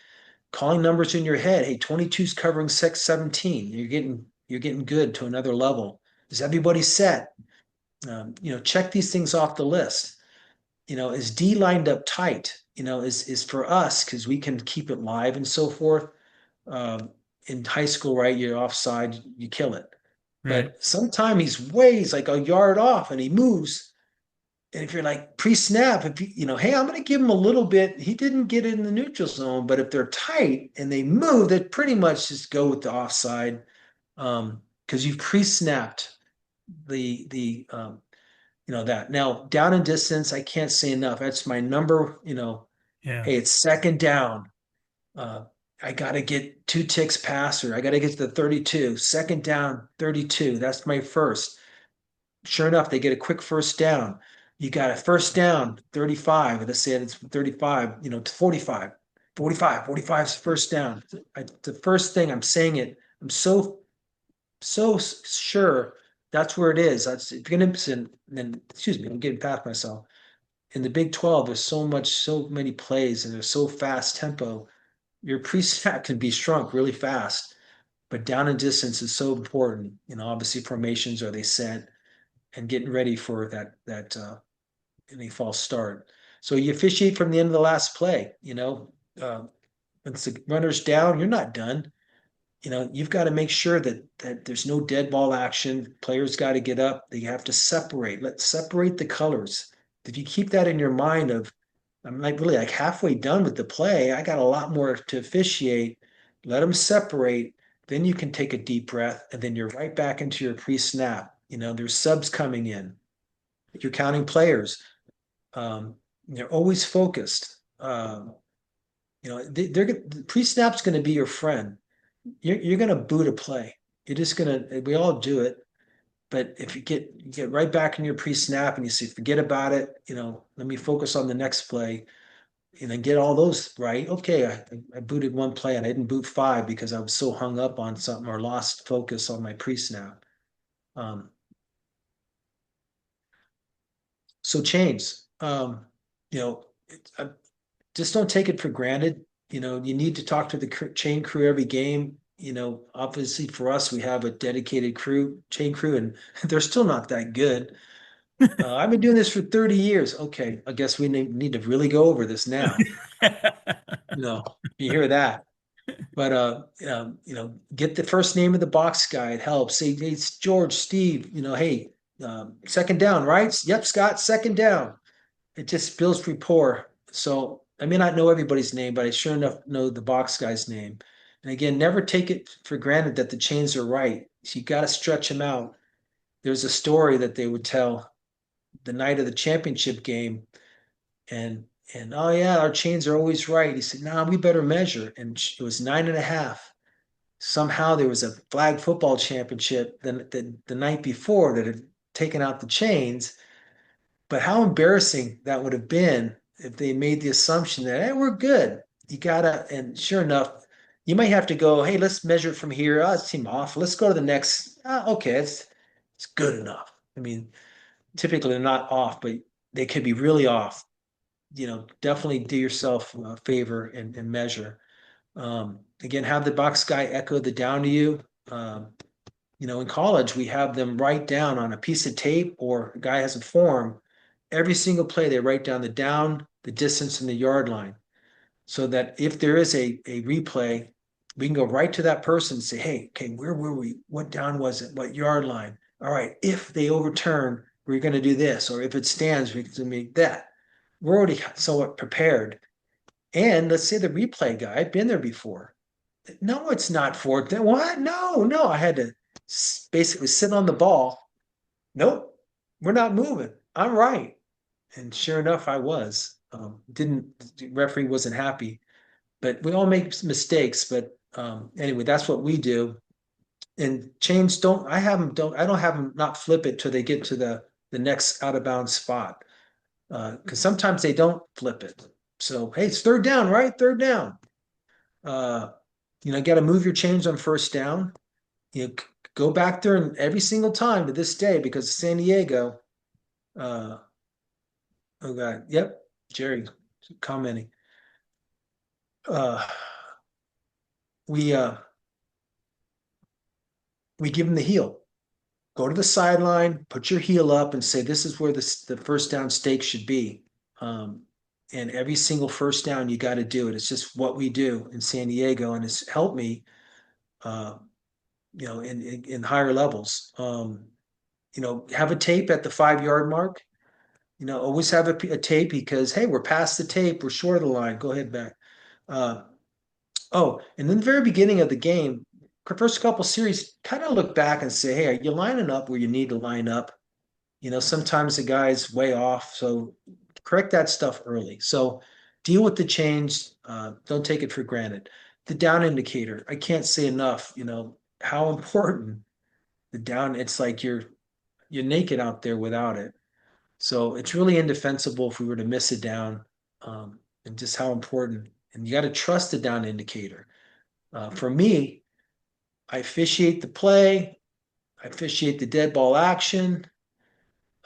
[SPEAKER 2] Calling numbers in your head. Hey, 22 is covering 17. You're getting good to another level. Is everybody set? Check these things off the list. Is D lined up tight? Is for us because we can keep it live and so forth. Um, in high school, right? You're offside, you kill it.
[SPEAKER 1] Right.
[SPEAKER 2] But sometimes he's like a yard off and he moves. And if you're like pre-snap, if hey, I'm going to give him a little bit. He didn't get in the neutral zone, but if they're tight and they move, they pretty much just go with the offside because you've pre-snapped the that. Now down and distance, I can't say enough. That's my number.
[SPEAKER 1] Yeah.
[SPEAKER 2] Hey, it's second down. Uh, I got to get 2 ticks past her. I got to get to the 32. Second down, 32. That's my first. Sure enough, they get a quick first down. You got a first down, 35. Let's say it's 35, to 45. 45, 45 is first down. The first thing I'm saying it, I'm so sure that's where it is. That's if you're gonna then excuse me, I'm getting past myself. In the Big 12, there's so many plays and there's so fast tempo. Your pre-snap can be shrunk really fast, but down and distance is so important. Obviously formations are they set and getting ready for that any false start. So you officiate from the end of the last play. Once the runner's down, you're not done. You've got to make sure that there's no dead ball action. Players got to get up. They have to separate. Let's separate the colors. If you keep that in your mind of, I'm like really like halfway done with the play. I got a lot more to officiate. Let them separate. Then you can take a deep breath, and then you're right back into your pre-snap. There's subs coming in. You're counting players. They're always focused. They're pre-snap's going to be your friend. You're going to boot a play. You're just going to. We all do it. But if you get right back in your pre-snap and you say, forget about it. Let me focus on the next play, and then get all those right. Okay, I booted one play and I didn't boot five because I was so hung up on something or lost focus on my pre-snap. Um, so chains. You know, just don't take it for granted. You need to talk to the chain crew every game. Obviously for us, we have a dedicated chain crew, and they're still not that good. I've been doing this for 30 years. Okay, I guess we need to really go over this now. You hear that. But get the first name of the box guy. It helps. Say, hey, it's George, Steve. Hey, second down, right? Yep, Scott, second down. It just builds rapport. So I may not know everybody's name, but I sure enough know the box guy's name. And again, never take it for granted that the chains are right. So you got to stretch them out. There's a story that they would tell the night of the championship game, and oh yeah, our chains are always right. He said, "Nah, we better measure." And it was 9.5. Somehow there was a flag football championship the night before that had taken out the chains. But how embarrassing that would have been if they made the assumption that, hey, we're good. You gotta, and sure enough, you might have to go, hey, let's measure it from here. Oh, it seemed off. Let's go to the next. Okay, it's good enough. I mean, typically they're not off, but they could be really off. Definitely do yourself a favor and measure. Again, have the box guy echo the down to you. In college, we have them write down on a piece of tape, or a guy has a form. Every single play, they write down the down, the distance, and the yard line, so that if there is a replay, we can go right to that person and say, hey, okay, where were we? What down was it? What yard line? All right, if they overturn, we're going to do this, or if it stands, we're going to make that. We're already somewhat prepared. And let's say the replay guy, I've been there before. No, it's not fourth down. What? No, no. I had to basically sit on the ball. Nope, we're not moving. I'm right. And sure enough, I was. Didn't the referee wasn't happy, but we all make mistakes. But anyway, that's what we do. And chains don't. I have them. Don't. I don't have them not flip it till they get to the next out of bounds spot. Because sometimes they don't flip it. So hey, it's third down, right? Third down. Uh, got to move your chains on first down. You know, go back there and every single time to this day because of San Diego. Uh, oh God, yep, Jerry commenting. Uh, we uh, we give him the heel. Go to the sideline, put your heel up, and say this is where the first down stake should be. Um, and every single first down, you got to do it. It's just what we do in San Diego, and it's helped me. Uh, in higher levels. Have a tape at the 5 yard mark. Always have a tape because hey, we're past the tape, we're short of the line. Go ahead back. Uh, and in the very beginning of the game, first couple series, kind of look back and say, hey, are you lining up where you need to line up? Sometimes the guy's way off, so correct that stuff early. So deal with the change. Don't take it for granted. The down indicator, I can't say enough. How important the down. It's like you're naked out there without it. So it's really indefensible if we were to miss it down, and just how important. And you got to trust the down indicator. For me, I officiate the play, I officiate the dead ball action.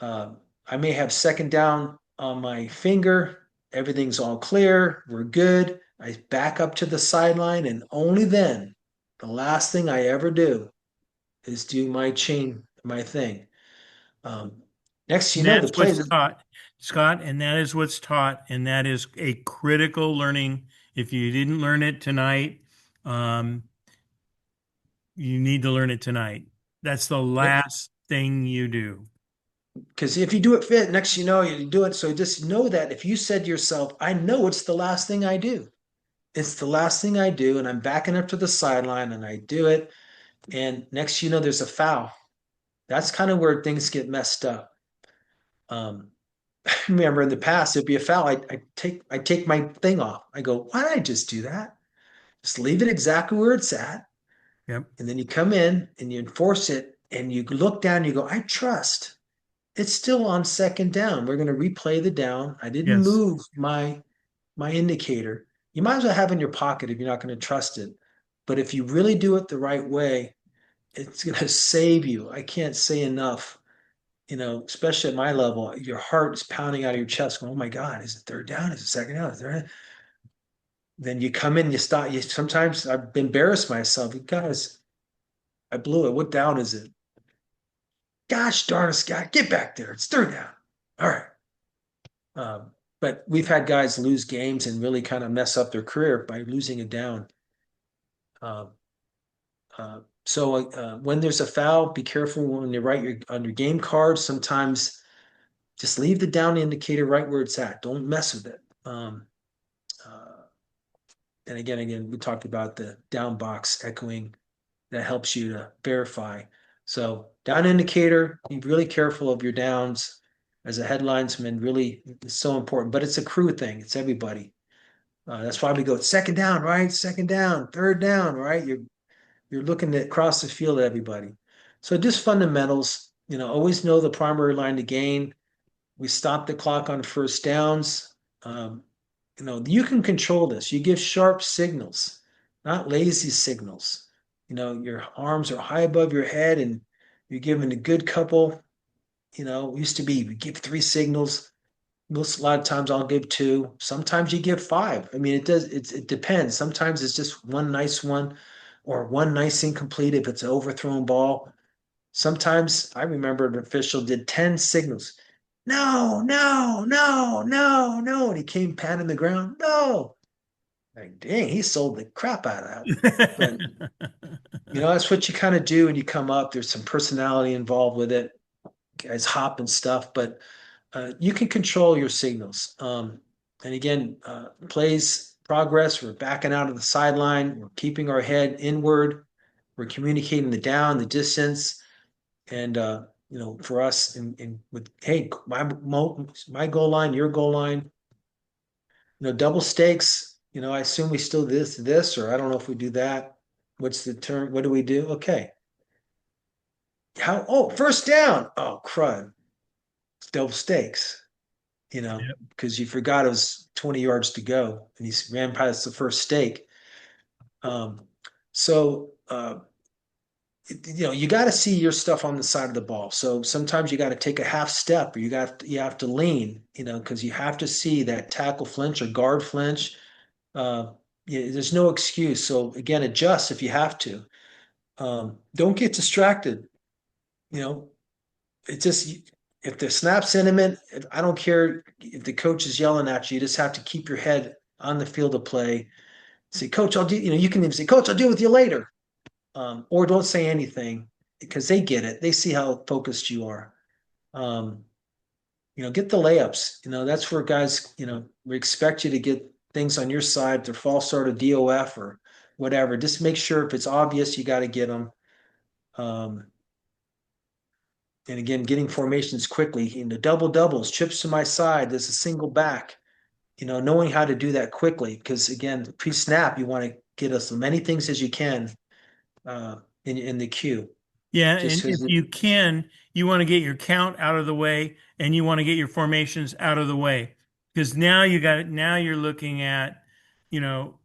[SPEAKER 2] I may have second down on my finger. Everything's all clear. We're good. I back up to the sideline, and only then, the last thing I ever do is do my thing. Um, Next,
[SPEAKER 1] And
[SPEAKER 2] the
[SPEAKER 1] that's
[SPEAKER 2] play.
[SPEAKER 1] what's taught, Scott, and that is what's taught, and that is a critical learning. If you didn't learn it tonight, um, you need to learn it tonight. That's the
[SPEAKER 2] Yep.
[SPEAKER 1] last thing you do.
[SPEAKER 2] Because if you do it fit, next you do it. So just know that if you said to yourself, I know it's the last thing I do. It's the last thing I do, and I'm backing up to the sideline and I do it. And next there's a foul. That's kind of where things get messed up. Um, I remember in the past, it'd be a foul. I take my thing off. I go, why did I just do that? Just leave it exactly where it's at.
[SPEAKER 1] Yep.
[SPEAKER 2] And then you come in and you enforce it and you look down, and you go, I trust. It's still on second down. We're going to replay the down. I didn't
[SPEAKER 1] Yes.
[SPEAKER 2] move my indicator. You might as well have it in your pocket if you're not going to trust it. But if you really do it the right way, it's going to save you. I can't say enough. Especially at my level, your heart is pounding out of your chest. Going, oh my God, is it third down? Is it second down? Is there? Then you come in, you stop. You sometimes I've embarrassed myself. Guys, I blew it. What down is it? Gosh darn it, Scott, get back there. It's third down. All right. But we've had guys lose games and really kind of mess up their career by losing it down. Um, so when there's a foul, be careful when you write on your game card. Sometimes just leave the down indicator right where it's at. Don't mess with it. Uh, and again, we talked about the down box echoing that helps you to verify. So down indicator, be really careful of your downs as a headlinesman. Really, is so important. But it's a crew thing. It's everybody. That's why we go second down, right? Second down, third down, right? You're looking at across the field at everybody. So just fundamentals. Always know the primary line to gain. We stop the clock on first downs. Um, you can control this. You give sharp signals, not lazy signals. Your arms are high above your head and you're giving a good couple. Used to be we give three signals. A lot of times I'll give two. Sometimes you give five. I mean, it depends. Sometimes it's just one nice one or one nice incomplete if it's an overthrown ball. Sometimes I remember an official did 10 signals. No, no, no, no, no. And he came patting the ground. No. Like, dang, he sold the crap out of that. But that's what you kind of do when you come up. There's some personality involved with it. Guys hop and stuff, but you can control your signals. And again, plays progress. We're backing out of the sideline. We're keeping our head inward. We're communicating the down, the distance, and for us, and with hey, my goal line, your goal line, double stakes. I assume we still do this, or I don't know if we do that. What's the term? What do we do? Okay. How? Oh, first down. Oh, crud. It's double stakes. Because you forgot it was 20 yards to go, and he ran past the first stake. Um, so you got to see your stuff on the side of the ball. So sometimes you got to take a half step, or you have to lean, because you have to see that tackle flinch or guard flinch. Uh, there's no excuse. So again, adjust if you have to. Don't get distracted. You know, it's just if the snap sentiment, I don't care if the coach is yelling at you. You just have to keep your head on the field of play. Say, Coach, I'll do. You can even say, Coach, I'll deal with you later, or don't say anything because they get it. They see how focused you are. Um, get the layups. That's where guys, we expect you to get things on your side, their false start of DOF or whatever. Just make sure if it's obvious, you got to get them. Um, and again, getting formations quickly, double doubles, trips to my side, there's a single back, knowing how to do that quickly. Because again, pre-snap, you want to get as many things as you can in the queue.
[SPEAKER 1] Yeah,
[SPEAKER 2] Just
[SPEAKER 1] and if
[SPEAKER 2] because,
[SPEAKER 1] you can, you want to get your count out of the way and you want to get your formations out of the way. Because now you got it, now you're looking at, you know,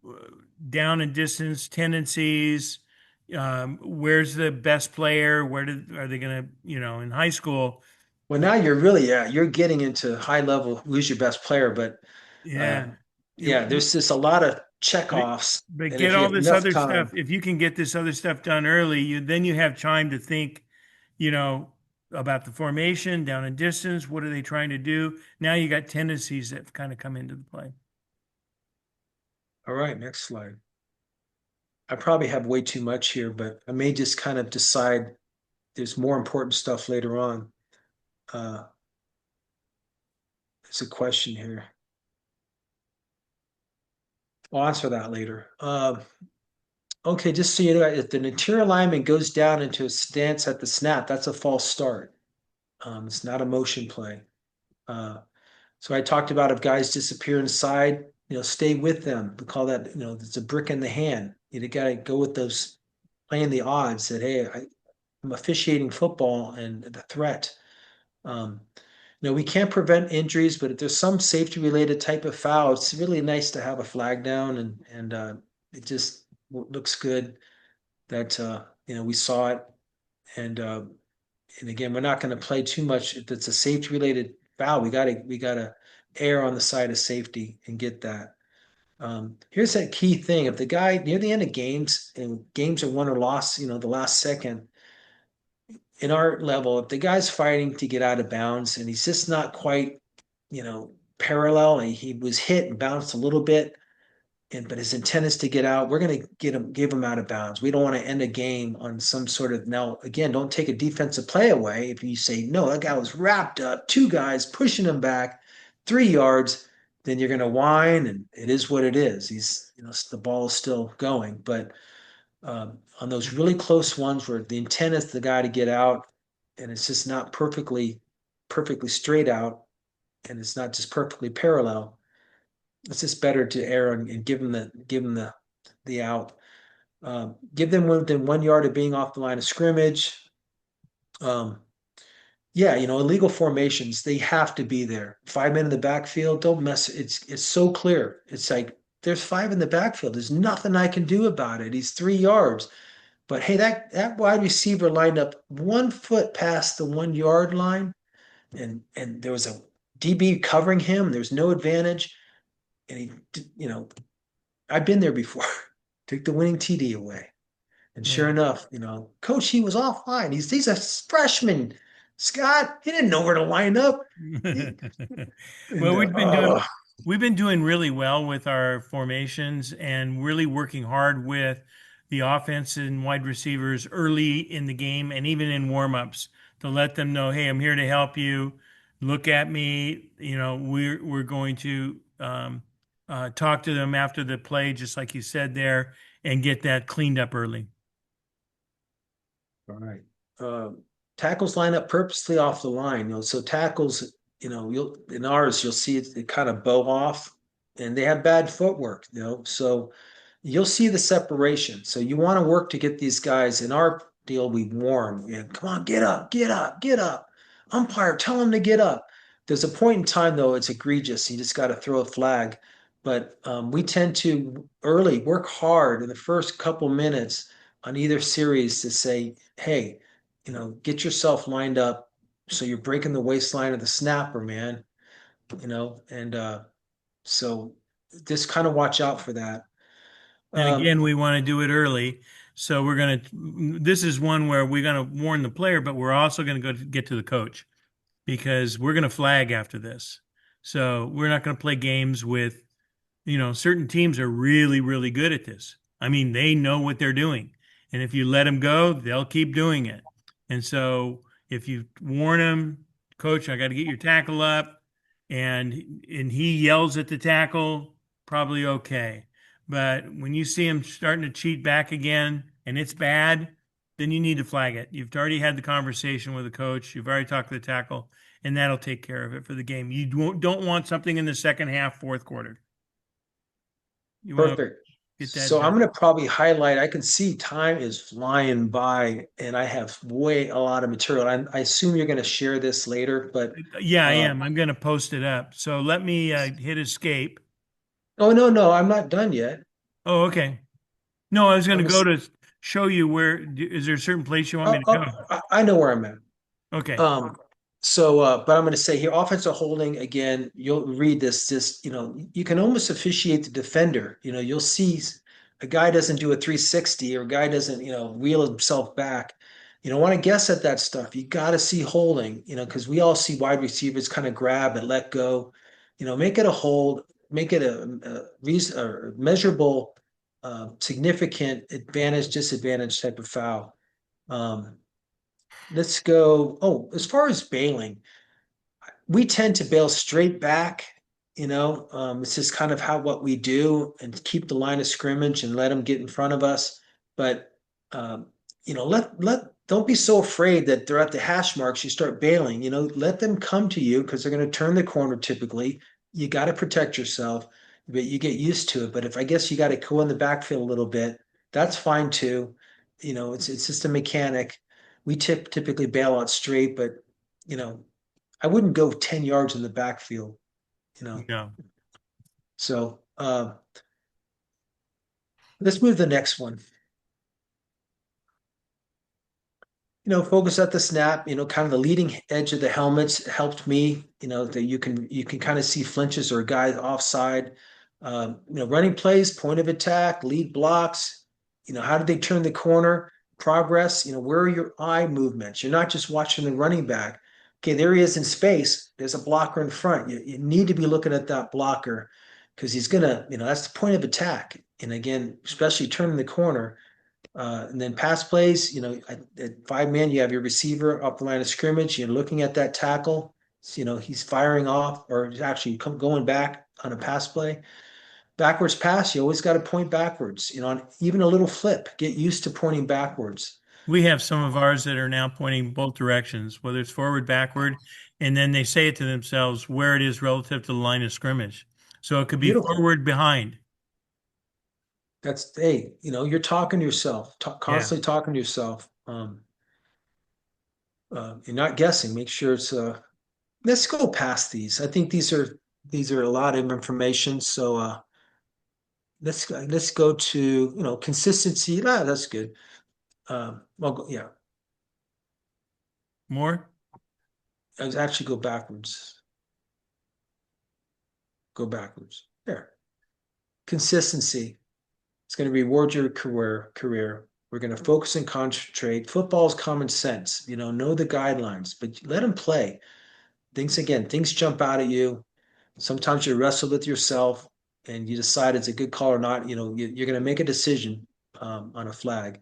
[SPEAKER 1] down and distance tendencies. Where's the best player? Are they going to, in high school?
[SPEAKER 2] well, now you're really, yeah, you're getting into high level, who's your best player. But
[SPEAKER 1] Yeah.
[SPEAKER 2] uh,
[SPEAKER 1] You,
[SPEAKER 2] yeah, there's just a lot of
[SPEAKER 1] but,
[SPEAKER 2] checkoffs.
[SPEAKER 1] but
[SPEAKER 2] And
[SPEAKER 1] get
[SPEAKER 2] if you
[SPEAKER 1] all
[SPEAKER 2] have
[SPEAKER 1] this
[SPEAKER 2] enough
[SPEAKER 1] other
[SPEAKER 2] time,
[SPEAKER 1] stuff. If you can get this other stuff done early, then you have time to think, you know, about the formation, down and distance. What are they trying to do? Now you got tendencies that kind of come into the play.
[SPEAKER 2] all right, next slide. I probably have way too much here, but I may just kind of decide there's more important stuff later on. Uh, there's a question here. I'll answer that later. Okay, just so you know, if the interior alignment goes down into a stance at the snap, that's a false start. It's not a motion play. Uh, so I talked about if guys disappear inside, stay with them. We call that, it's a brick in the hand. You got to go with those playing the odds that, hey, I'm officiating football and the threat. Um, we can't prevent injuries, but if there's some safety related type of foul, it's really nice to have a flag down and it just looks good that we saw it. And again, we're not going to play too much if it's a safety related foul. We gotta err on the side of safety and get that. Here's that key thing: if the guy near the end of games and games are won or lost, the last second in our level, if the guy's fighting to get out of bounds and he's just not quite, parallel, and he was hit and bounced a little bit, but his intent is to get out. We're going to give him out of bounds. We don't want to end a game on some sort of. Now, again, don't take a defensive play away. If you say no, that guy was wrapped up, two guys pushing him back 3 yards, then you're going to whine, and it is what it is. The ball is still going, but on those really close ones where the intent is the guy to get out, and it's just not perfectly straight out, and it's not just perfectly parallel, it's just better to err and give them the out. Give them within 1 yard of being off the line of scrimmage. Um, yeah, illegal formations, they have to be there. 5 men in the backfield, don't mess. It's so clear. It's like there's five in the backfield. There's nothing I can do about it. He's 3 yards. But hey, that wide receiver lined up 1 foot past the 1 yard line, and there was a DB covering him. There's no advantage, and I've been there before. Took the winning TD away. And sure
[SPEAKER 1] Yeah.
[SPEAKER 2] enough, coach, he was offline. He's a freshman. Scott, he didn't know where to line up. He, and
[SPEAKER 1] Well,
[SPEAKER 2] oh,
[SPEAKER 1] we've been doing really well with our formations and really working hard with the offense and wide receivers early in the game and even in warm-ups to let them know, hey, I'm here to help you. Look at me. We're going to talk to them after the play, just like you said there, and get that cleaned up early.
[SPEAKER 2] All right. Tackles line up purposely off the line. So tackles, you'll in ours, you'll see it kind of bow off, and they have bad footwork. So you'll see the separation. So you want to work to get these guys. In our deal, we warn, come on, get up, get up, get up. Umpire, tell them to get up. There's a point in time though, it's egregious. You just got to throw a flag. But we tend to early work hard in the first couple minutes on either series to say, hey, get yourself lined up so you're breaking the waistline of the snapper, man. And so just kind of watch out for that.
[SPEAKER 1] And
[SPEAKER 2] Um,
[SPEAKER 1] again, we want to do it early. So this is one where we're going to warn the player, but we're also going to get to the coach because we're going to flag after this. So we're not going to play games with, certain teams are really, really good at this. I mean, they know what they're doing. And if you let them go, they'll keep doing it. And so if you warn them, coach, I got to get your tackle up, and he yells at the tackle, probably okay. But when you see him starting to cheat back again and it's bad, then you need to flag it. You've already had the conversation with the coach. You've already talked to the tackle, and that'll take care of it for the game. You don't want something in the second half, fourth quarter. You want to
[SPEAKER 2] Perfect.
[SPEAKER 1] get that
[SPEAKER 2] So I'm
[SPEAKER 1] done.
[SPEAKER 2] going to probably highlight. I can see time is flying by, and I have a lot of material. I assume you're going to share this later, but
[SPEAKER 1] Yeah, I
[SPEAKER 2] uh,
[SPEAKER 1] am. I'm going to post it up. So let me hit escape.
[SPEAKER 2] oh no, no, I'm not done yet.
[SPEAKER 1] Oh, okay. No, I was going
[SPEAKER 2] I'm
[SPEAKER 1] to
[SPEAKER 2] gonna,
[SPEAKER 1] go to show you where. Is there a certain place you want me to go?
[SPEAKER 2] I know where I'm at.
[SPEAKER 1] Okay.
[SPEAKER 2] Um, but I'm going to say here, offensive holding again. You'll read this. Just you can almost officiate the defender. You'll see a guy doesn't do a 360 or a guy doesn't reel himself back. You don't want to guess at that stuff. You got to see holding. Because we all see wide receivers kind of grab and let go. Make it a hold. Make it a measurable, significant advantage, disadvantage type of foul. Um, let's go. Oh, as far as bailing, we tend to bail straight back. It's just kind of what we do and keep the line of scrimmage and let them get in front of us. But um, don't be so afraid that they're at the hash marks. You start bailing. Let them come to you because they're going to turn the corner typically. You got to protect yourself, but you get used to it. But if I guess you got to go in the backfield a little bit, that's fine too. It's just a mechanic. We typically bail out straight, but you know I wouldn't go 10 yards in the backfield, you know.
[SPEAKER 1] No.
[SPEAKER 2] So let's move to the next one. Focus at the snap, kind of the leading edge of the helmets helped me, that you can kind of see flinches or guys offside. Running plays, point of attack, lead blocks, how did they turn the corner, progress, where are your eye movements? You're not just watching the running back. Okay, there he is in space. There's a blocker in front. You need to be looking at that blocker because he's gonna, that's the point of attack. And again, especially turning the corner. And then pass plays, at 5 man, you have your receiver up the line of scrimmage. You're looking at that tackle. He's firing off or he's actually going back on a pass play. Backwards pass, you always got to point backwards. Even a little flip, get used to pointing backwards.
[SPEAKER 1] We have some of ours that are now pointing both directions, whether it's forward, backward, and then they say it to themselves where it is relative to the line of scrimmage. So it could be
[SPEAKER 2] Beautiful.
[SPEAKER 1] forward, behind.
[SPEAKER 2] Hey, you're talking to yourself,
[SPEAKER 1] Yeah.
[SPEAKER 2] constantly talking to yourself. You're not guessing. Make sure it's. Let's go past these. I think these are a lot of information. So let's go to consistency. That's good. Yeah,
[SPEAKER 1] More?
[SPEAKER 2] I was actually go backwards. Go backwards. There. Consistency. It's going to reward your career. We're going to focus and concentrate. Football is common sense. Know the guidelines, but let them play. Things jump out at you. Sometimes you wrestle with yourself and you decide it's a good call or not. You're going to make a decision on a flag,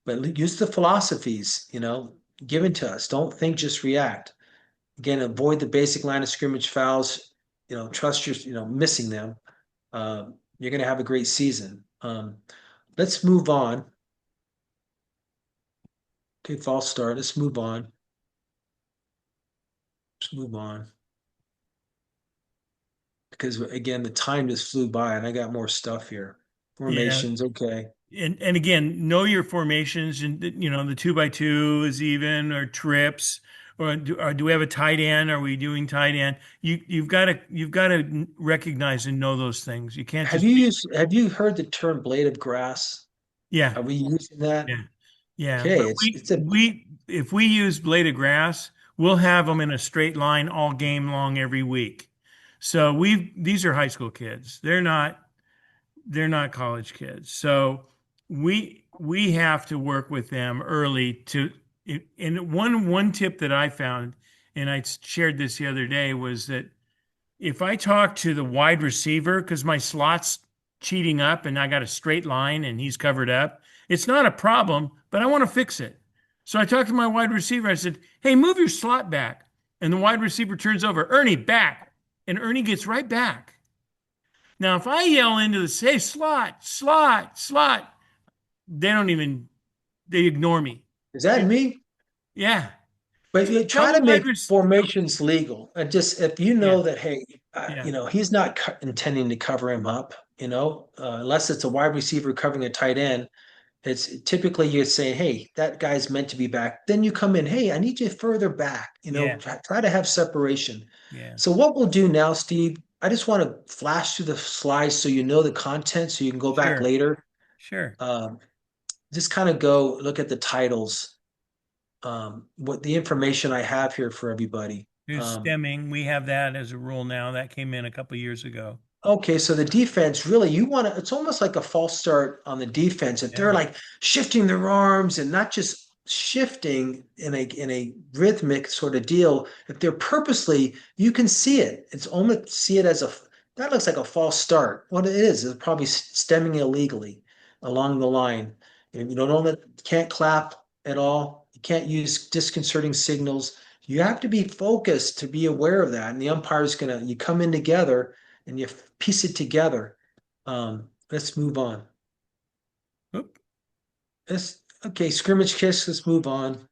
[SPEAKER 2] but use the philosophies, given to us. Don't think, just react. Again, avoid the basic line of scrimmage fouls. Trust your, missing them. you're going to have a great season. Let's move on. Okay, false start. Let's move on. Let's move on. Because again, the time just flew by and I got more stuff here.
[SPEAKER 1] Yeah.
[SPEAKER 2] Formations, okay.
[SPEAKER 1] And again, know your formations, and the 2 by 2 is even, or trips, or do we have a tight end? Are we doing tight end? You've got to recognize and know those things. You can't just
[SPEAKER 2] Have you heard the term blade of grass?
[SPEAKER 1] yeah,
[SPEAKER 2] Are we using that?
[SPEAKER 1] yeah, yeah.
[SPEAKER 2] Okay,
[SPEAKER 1] But
[SPEAKER 2] it's
[SPEAKER 1] we
[SPEAKER 2] a
[SPEAKER 1] we if we use blade of grass, we'll have them in a straight line all game long every week. So these are high school kids. They're not college kids. So we have to work with them early to and one tip that I found, and I shared this the other day, was that if I talk to the wide receiver, because my slot's cheating up and I got a straight line and he's covered up, it's not a problem, but I want to fix it. So I talked to my wide receiver. I said, "Hey, move your slot back." And the wide receiver turns over, "Ernie, back." And Ernie gets right back. Now, if I yell into the, "Hey, slot, slot, slot," they don't even, they ignore me.
[SPEAKER 2] is that me?
[SPEAKER 1] Yeah.
[SPEAKER 2] But
[SPEAKER 1] So
[SPEAKER 2] you
[SPEAKER 1] tell
[SPEAKER 2] try
[SPEAKER 1] the
[SPEAKER 2] to
[SPEAKER 1] wide
[SPEAKER 2] make
[SPEAKER 1] receiver.
[SPEAKER 2] formations legal. And just if you
[SPEAKER 1] Yeah.
[SPEAKER 2] know that, hey,
[SPEAKER 1] Yeah.
[SPEAKER 2] he's not intending to cover him up, unless it's a wide receiver covering a tight end. It's typically you're saying, hey, that guy's meant to be back. Then you come in, hey, I need you further back.
[SPEAKER 1] Yeah.
[SPEAKER 2] Try to have separation.
[SPEAKER 1] Yeah.
[SPEAKER 2] So what we'll do now, Steve, I just want to flash through the slides so you know the content, so you can go back
[SPEAKER 1] Sure.
[SPEAKER 2] later.
[SPEAKER 1] Sure.
[SPEAKER 2] Um, just kind of go look at the titles, what the information I have here for everybody.
[SPEAKER 1] There's
[SPEAKER 2] Um,
[SPEAKER 1] stemming. We have that as a rule now. That came in a couple years ago.
[SPEAKER 2] Okay, so the defense really, you want to, it's almost like a false start on the defense. If they're
[SPEAKER 1] Yeah.
[SPEAKER 2] like shifting their arms and not just shifting in a rhythmic sort of deal, if they're purposely, you can see it. It's almost see it as that looks like a false start. What it is probably stemming illegally along the line. You can't clap at all. You can't use disconcerting signals. You have to be focused to be aware of that. And the umpire's gonna, you come in together and you piece it together. Let's move on.
[SPEAKER 1] Oop.
[SPEAKER 2] Okay, scrimmage kiss. Let's move on.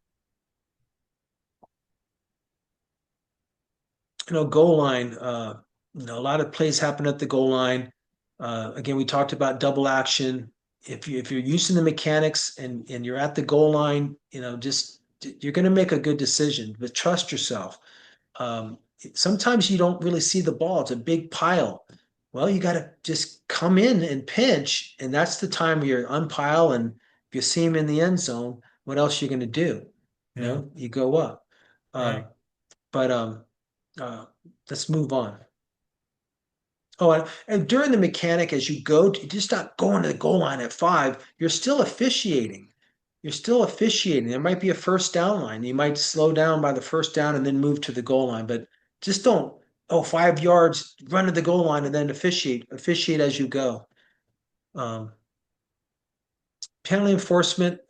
[SPEAKER 2] Goal line. A lot of plays happen at the goal line. Again, we talked about double action. If you're using the mechanics and you're at the goal line, just you're going to make a good decision. But trust yourself. Um, Sometimes you don't really see the ball. It's a big pile. Well, you got to just come in and pinch, and that's the time where you unpile. And if you see him in the end zone, what else are you going to do?
[SPEAKER 1] Yeah.
[SPEAKER 2] You go up. Uh,
[SPEAKER 1] Right.
[SPEAKER 2] but uh, let's move on. Oh, and during the mechanic, as you go, you're just not going to the goal line at 5. You're still officiating. You're still officiating. There might be a first down line. You might slow down by the first down and then move to the goal line, but just don't, 5 yards, run to the goal line and then officiate. Officiate as you go. Um, Penalty enforcement,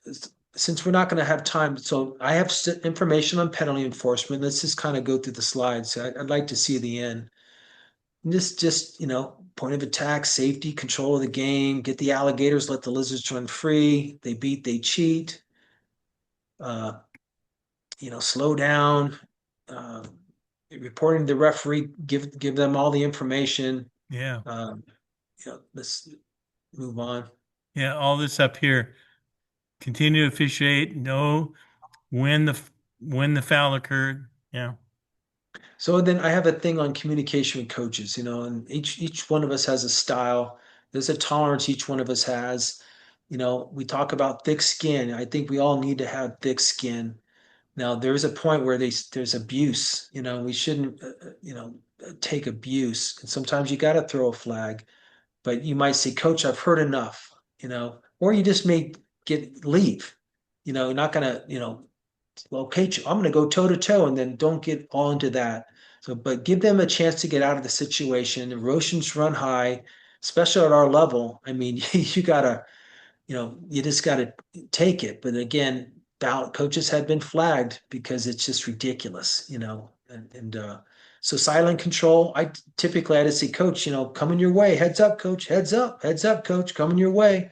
[SPEAKER 2] since we're not going to have time, so I have information on penalty enforcement. Let's just kind of go through the slides. I'd like to see the end. And this just, point of attack, safety, control of the game, get the alligators, let the lizards run free. They beat, they cheat. Uh, slow down, uh, reporting to the referee, give them all the information.
[SPEAKER 1] Yeah.
[SPEAKER 2] Um, let's move on.
[SPEAKER 1] Yeah. All this up here. Continue to officiate. Know when the foul occurred. Yeah.
[SPEAKER 2] So then I have a thing on communication with coaches, and each one of us has a style. There's a tolerance each one of us has. We talk about thick skin. I think we all need to have thick skin. Now, there's a point where there's abuse. We shouldn't, take abuse. And sometimes you got to throw a flag, but you might say, Coach, I've heard enough, or you just may leave. You're not gonna, well, Coach, I'm gonna go toe to toe, and then don't get all into that. So, but give them a chance to get out of the situation. Emotions run high, especially at our level. I mean, you gotta you just got to take it. But again, coaches have been flagged because it's just ridiculous, and So silent control, I just say, coach, coming your way. Heads up, coach. Heads up, coach. Coming your way.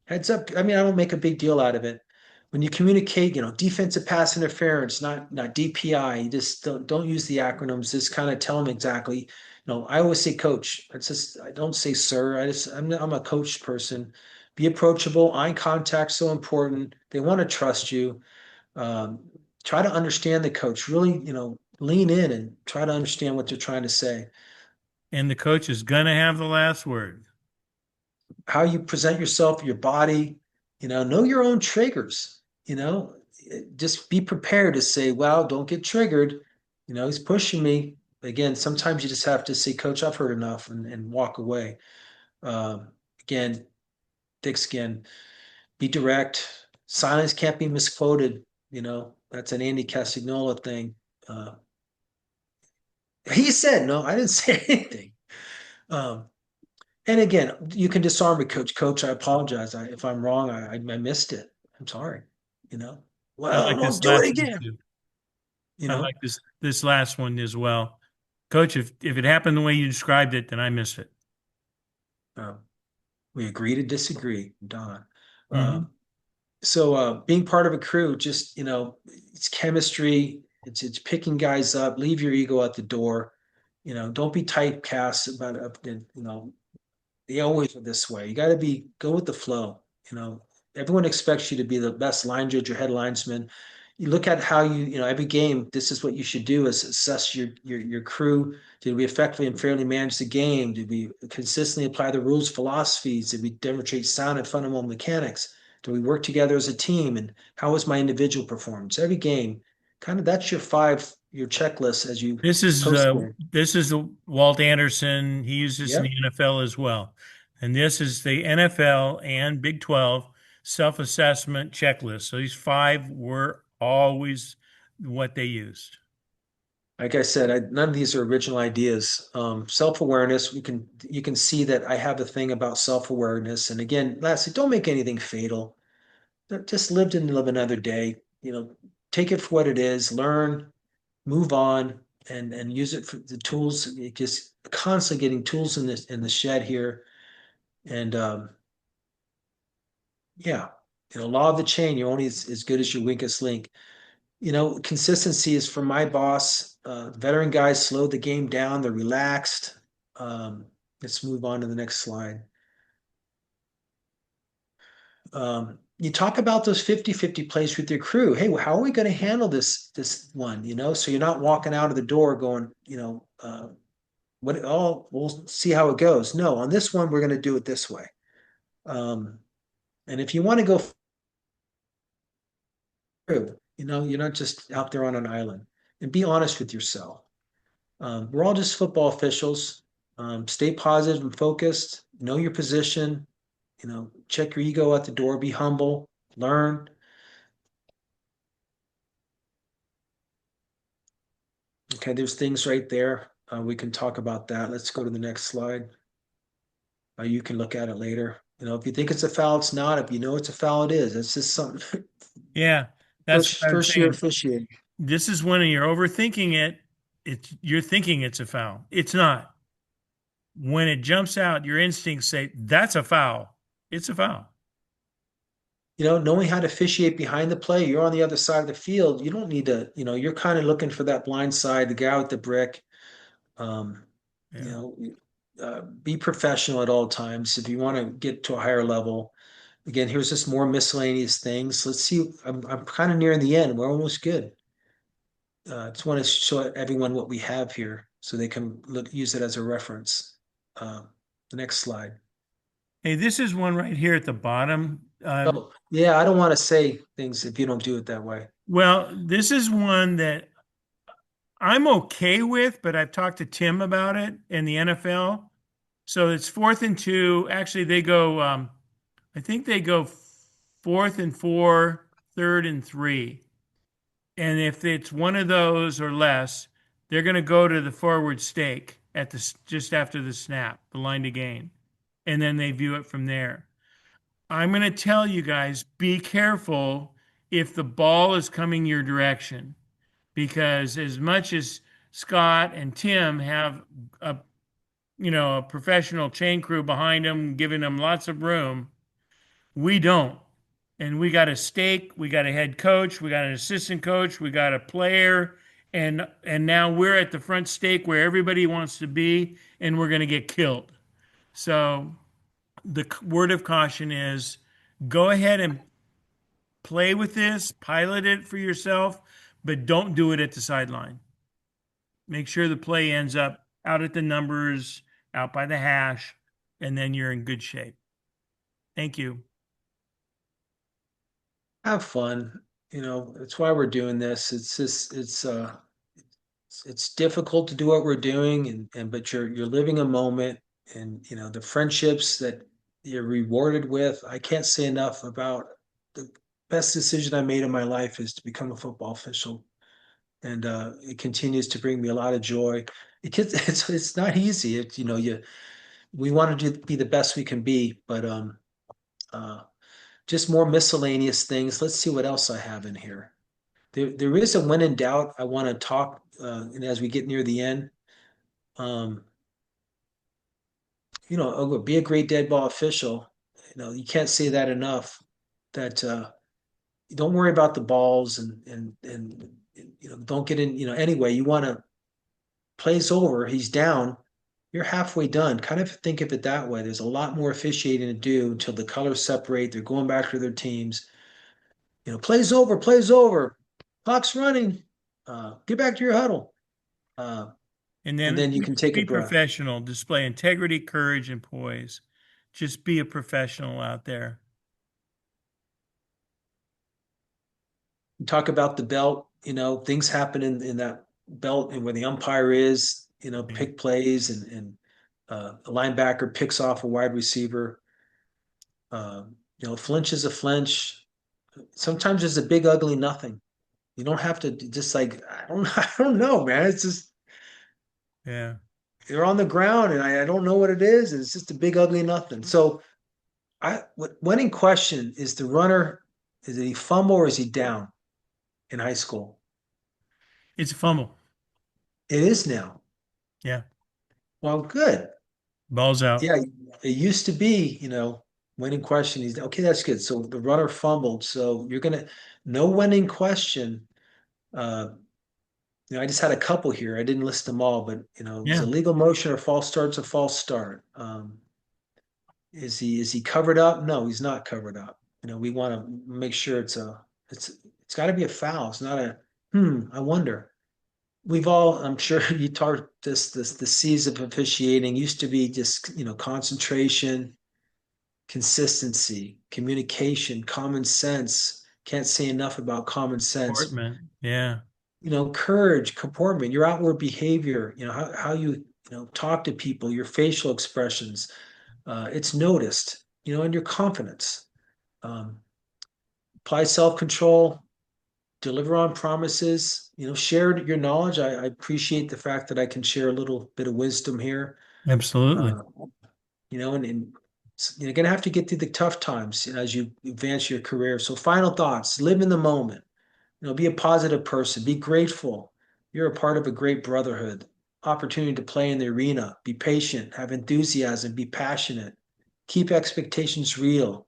[SPEAKER 2] Heads up. I mean, I don't make a big deal out of it. When you communicate, defensive pass interference, not DPI. You just don't use the acronyms. Just kind of tell them exactly. I always say coach. I don't say sir. I'm a coach person. Be approachable. Eye contact so important. They want to trust you. Um, Try to understand the coach. Really, lean in and try to understand what they're trying to say.
[SPEAKER 1] And the coach is going to have the last word.
[SPEAKER 2] How you present yourself, your body, know your own triggers, just be prepared to say, well, don't get triggered. He's pushing me. Again, sometimes you just have to say, coach, I've heard enough and walk away. Again, thick skin, be direct. Silence can't be misquoted. That's an Andy Castagnola thing. Uh, he said, no, I didn't say anything. Um, And again, you can disarm a coach. Coach, I apologize. If I'm wrong, I missed it. I'm sorry. You know,
[SPEAKER 1] I
[SPEAKER 2] well,
[SPEAKER 1] like
[SPEAKER 2] don't
[SPEAKER 1] this
[SPEAKER 2] do it
[SPEAKER 1] last one
[SPEAKER 2] again.
[SPEAKER 1] too.
[SPEAKER 2] You
[SPEAKER 1] I
[SPEAKER 2] know,
[SPEAKER 1] like this last one as well. Coach, if it happened the way you described it, then I missed it.
[SPEAKER 2] um, we agree to disagree, Don.
[SPEAKER 1] Hmm.
[SPEAKER 2] Um, so being part of a crew, just it's chemistry. It's picking guys up. Leave your ego at the door. Don't be typecast about it. They always are this way. You got to go with the flow. Everyone expects you to be the best line judge or head linesman. You look at how every game. This is what you should do: is assess your crew. Did we effectively and fairly manage the game? Did we consistently apply the rules, philosophies? Did we demonstrate sound and fundamental mechanics? Do we work together as a team? And how was my individual performance? Every game, kind of that's your checklist as you
[SPEAKER 1] This is
[SPEAKER 2] post
[SPEAKER 1] uh,
[SPEAKER 2] game.
[SPEAKER 1] this is the Walt Anderson. He used this in the
[SPEAKER 2] Yep.
[SPEAKER 1] NFL as well, and this is the NFL and Big 12 self-assessment checklist. So these five were always what they used.
[SPEAKER 2] Like I said, none of these are original ideas. Self-awareness, you can see that I have a thing about self-awareness. And again, lastly, don't make anything fatal. Just live another day. Take it for what it is, learn, move on, and use it for the tools. Just constantly getting tools in the shed here. And yeah, law of the chain, you're only as good as your weakest link. Consistency is from my boss. Veteran guys slowed the game down. They're relaxed. Um, let's move on to the next slide. You talk about those 50-50 plays with your crew. Hey, how are we going to handle this one? So you're not walking out of the door going, we'll see how it goes. No, on this one, we're going to do it this way. Um, and if you want to go through, you're not just out there on an island, and be honest with yourself. We're all just football officials. Stay positive and focused. Know your position. Check your ego at the door. Be humble. Learn. Okay, there's things right there. We can talk about that. Let's go to the next slide. You can look at it later. If you think it's a foul, it's not. If you know it's a foul, it is. It's just something.
[SPEAKER 1] Yeah, that's
[SPEAKER 2] First,
[SPEAKER 1] what I'm
[SPEAKER 2] first year
[SPEAKER 1] saying.
[SPEAKER 2] officiating.
[SPEAKER 1] This is when you're overthinking it. You're thinking it's a foul. It's not. When it jumps out, your instincts say that's a foul. It's a foul.
[SPEAKER 2] Knowing how to officiate behind the play, you're on the other side of the field. You don't need to, you're kind of looking for that blind side, the guy with the brick. Um, you
[SPEAKER 1] Yeah.
[SPEAKER 2] know, be professional at all times. If you want to get to a higher level, again, here's just more miscellaneous things. Let's see. I'm kind of nearing the end. We're almost good. Just want to show everyone what we have here so they can use it as a reference. Uh, the next slide.
[SPEAKER 1] Hey, this is one right here at the bottom.
[SPEAKER 2] Oh, yeah, I don't want to say things if you don't do it that way.
[SPEAKER 1] Well, this is one that I'm okay with, but I've talked to Tim about it in the NFL. So it's 4th and 2. Actually, I think they go 4th and 4, 3rd and 3. And if it's one of those or less, they're going to go to the forward stake at just after the snap, the line to gain, and then they view it from there. I'm going to tell you guys, be careful if the ball is coming your direction, because as much as Scott and Tim have a a professional chain crew behind them, giving them lots of room. We don't. And we got a stake, we got a head coach, we got an assistant coach, we got a player, and now we're at the front stake where everybody wants to be, and we're going to get killed. So the word of caution is go ahead and play with this, pilot it for yourself, but don't do it at the sideline. Make sure the play ends up out at the numbers, out by the hash, and then you're in good shape. Thank you.
[SPEAKER 2] Have fun. That's why we're doing this. It's difficult to do what we're doing, and but you're living a moment, and the friendships that you're rewarded with. I can't say enough about the best decision I made in my life is to become a football official, and it continues to bring me a lot of joy. It's not easy. We want to be the best we can be, but uh, just more miscellaneous things. Let's see what else I have in here. There is a when in doubt I want to talk, and as we get near the end, um, be a great dead ball official. You can't say that enough. That you don't worry about the balls and don't get in. Anyway, you want to plays over. He's down. You're halfway done. Kind of think of it that way. There's a lot more officiating to do until the colors separate. They're going back to their teams. Plays over, plays over. Clock's running. Get back to your huddle. Uh,
[SPEAKER 1] And
[SPEAKER 2] and
[SPEAKER 1] then
[SPEAKER 2] then you can take a
[SPEAKER 1] be
[SPEAKER 2] breath.
[SPEAKER 1] professional, display integrity, courage, and poise. Just be a professional out there.
[SPEAKER 2] Talk about the belt. Things happen in that belt and where the umpire is.
[SPEAKER 1] Yeah.
[SPEAKER 2] Pick plays and a linebacker picks off a wide receiver. Flinch is a flinch. Sometimes there's a big ugly nothing. You don't have to just like I don't know, man. It's just
[SPEAKER 1] Yeah.
[SPEAKER 2] they're on the ground and I don't know what it is. It's just a big ugly nothing. So when in question is the runner, is he fumble or is he down in high school?
[SPEAKER 1] It's a fumble.
[SPEAKER 2] It is now.
[SPEAKER 1] Yeah.
[SPEAKER 2] Well, good.
[SPEAKER 1] Ball's out.
[SPEAKER 2] Yeah, it used to be, when in question, he's okay, that's good. So the runner fumbled. So you're gonna no when in question. Uh, I just had a couple here. I didn't list them all, but is a
[SPEAKER 1] Yeah.
[SPEAKER 2] legal motion or false start's a false start. Is he covered up? No, he's not covered up. We want to make sure it's got to be a foul. It's not I wonder. We've all, I'm sure you taught this the C's of officiating used to be just, concentration, consistency, communication, common sense. Can't say enough about common sense.
[SPEAKER 1] Portman. Yeah.
[SPEAKER 2] Courage, comportment, your outward behavior, how talk to people, your facial expressions. It's noticed, and your confidence. Um, Apply self-control, deliver on promises, share your knowledge. I appreciate the fact that I can share a little bit of wisdom here.
[SPEAKER 1] Absolutely.
[SPEAKER 2] Uh, and you're going to have to get through the tough times as you advance your career. So final thoughts, live in the moment, be a positive person, be grateful. You're a part of a great brotherhood, opportunity to play in the arena, be patient, have enthusiasm, be passionate, keep expectations real,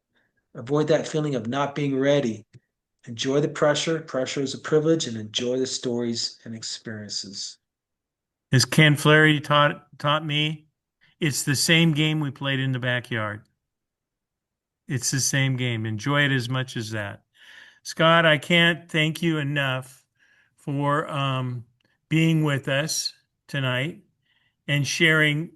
[SPEAKER 2] avoid that feeling of not being ready. Enjoy the pressure. Pressure is a privilege, and enjoy the stories and experiences.
[SPEAKER 1] As Ken Flaherty taught me, it's the same game we played in the backyard. It's the same game. Enjoy it as much as that. Scott, I can't thank you enough for being with us tonight and sharing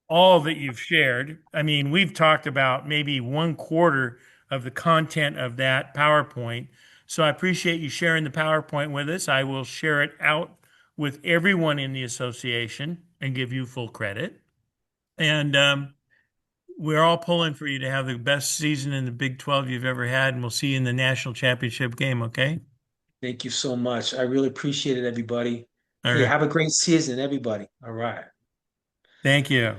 [SPEAKER 1] all that you've shared. I mean, we've talked about maybe one quarter of the content of that PowerPoint. So I appreciate you sharing the PowerPoint with us. I will share it out with everyone in the association and give you full credit. And we're all pulling for you to have the best season in the Big 12 you've ever had. And we'll see you in the national championship game, okay?
[SPEAKER 2] Thank you so much. I really appreciate it, everybody.
[SPEAKER 1] All
[SPEAKER 2] Hey,
[SPEAKER 1] right.
[SPEAKER 2] have a great season, everybody. All right.
[SPEAKER 1] Thank you.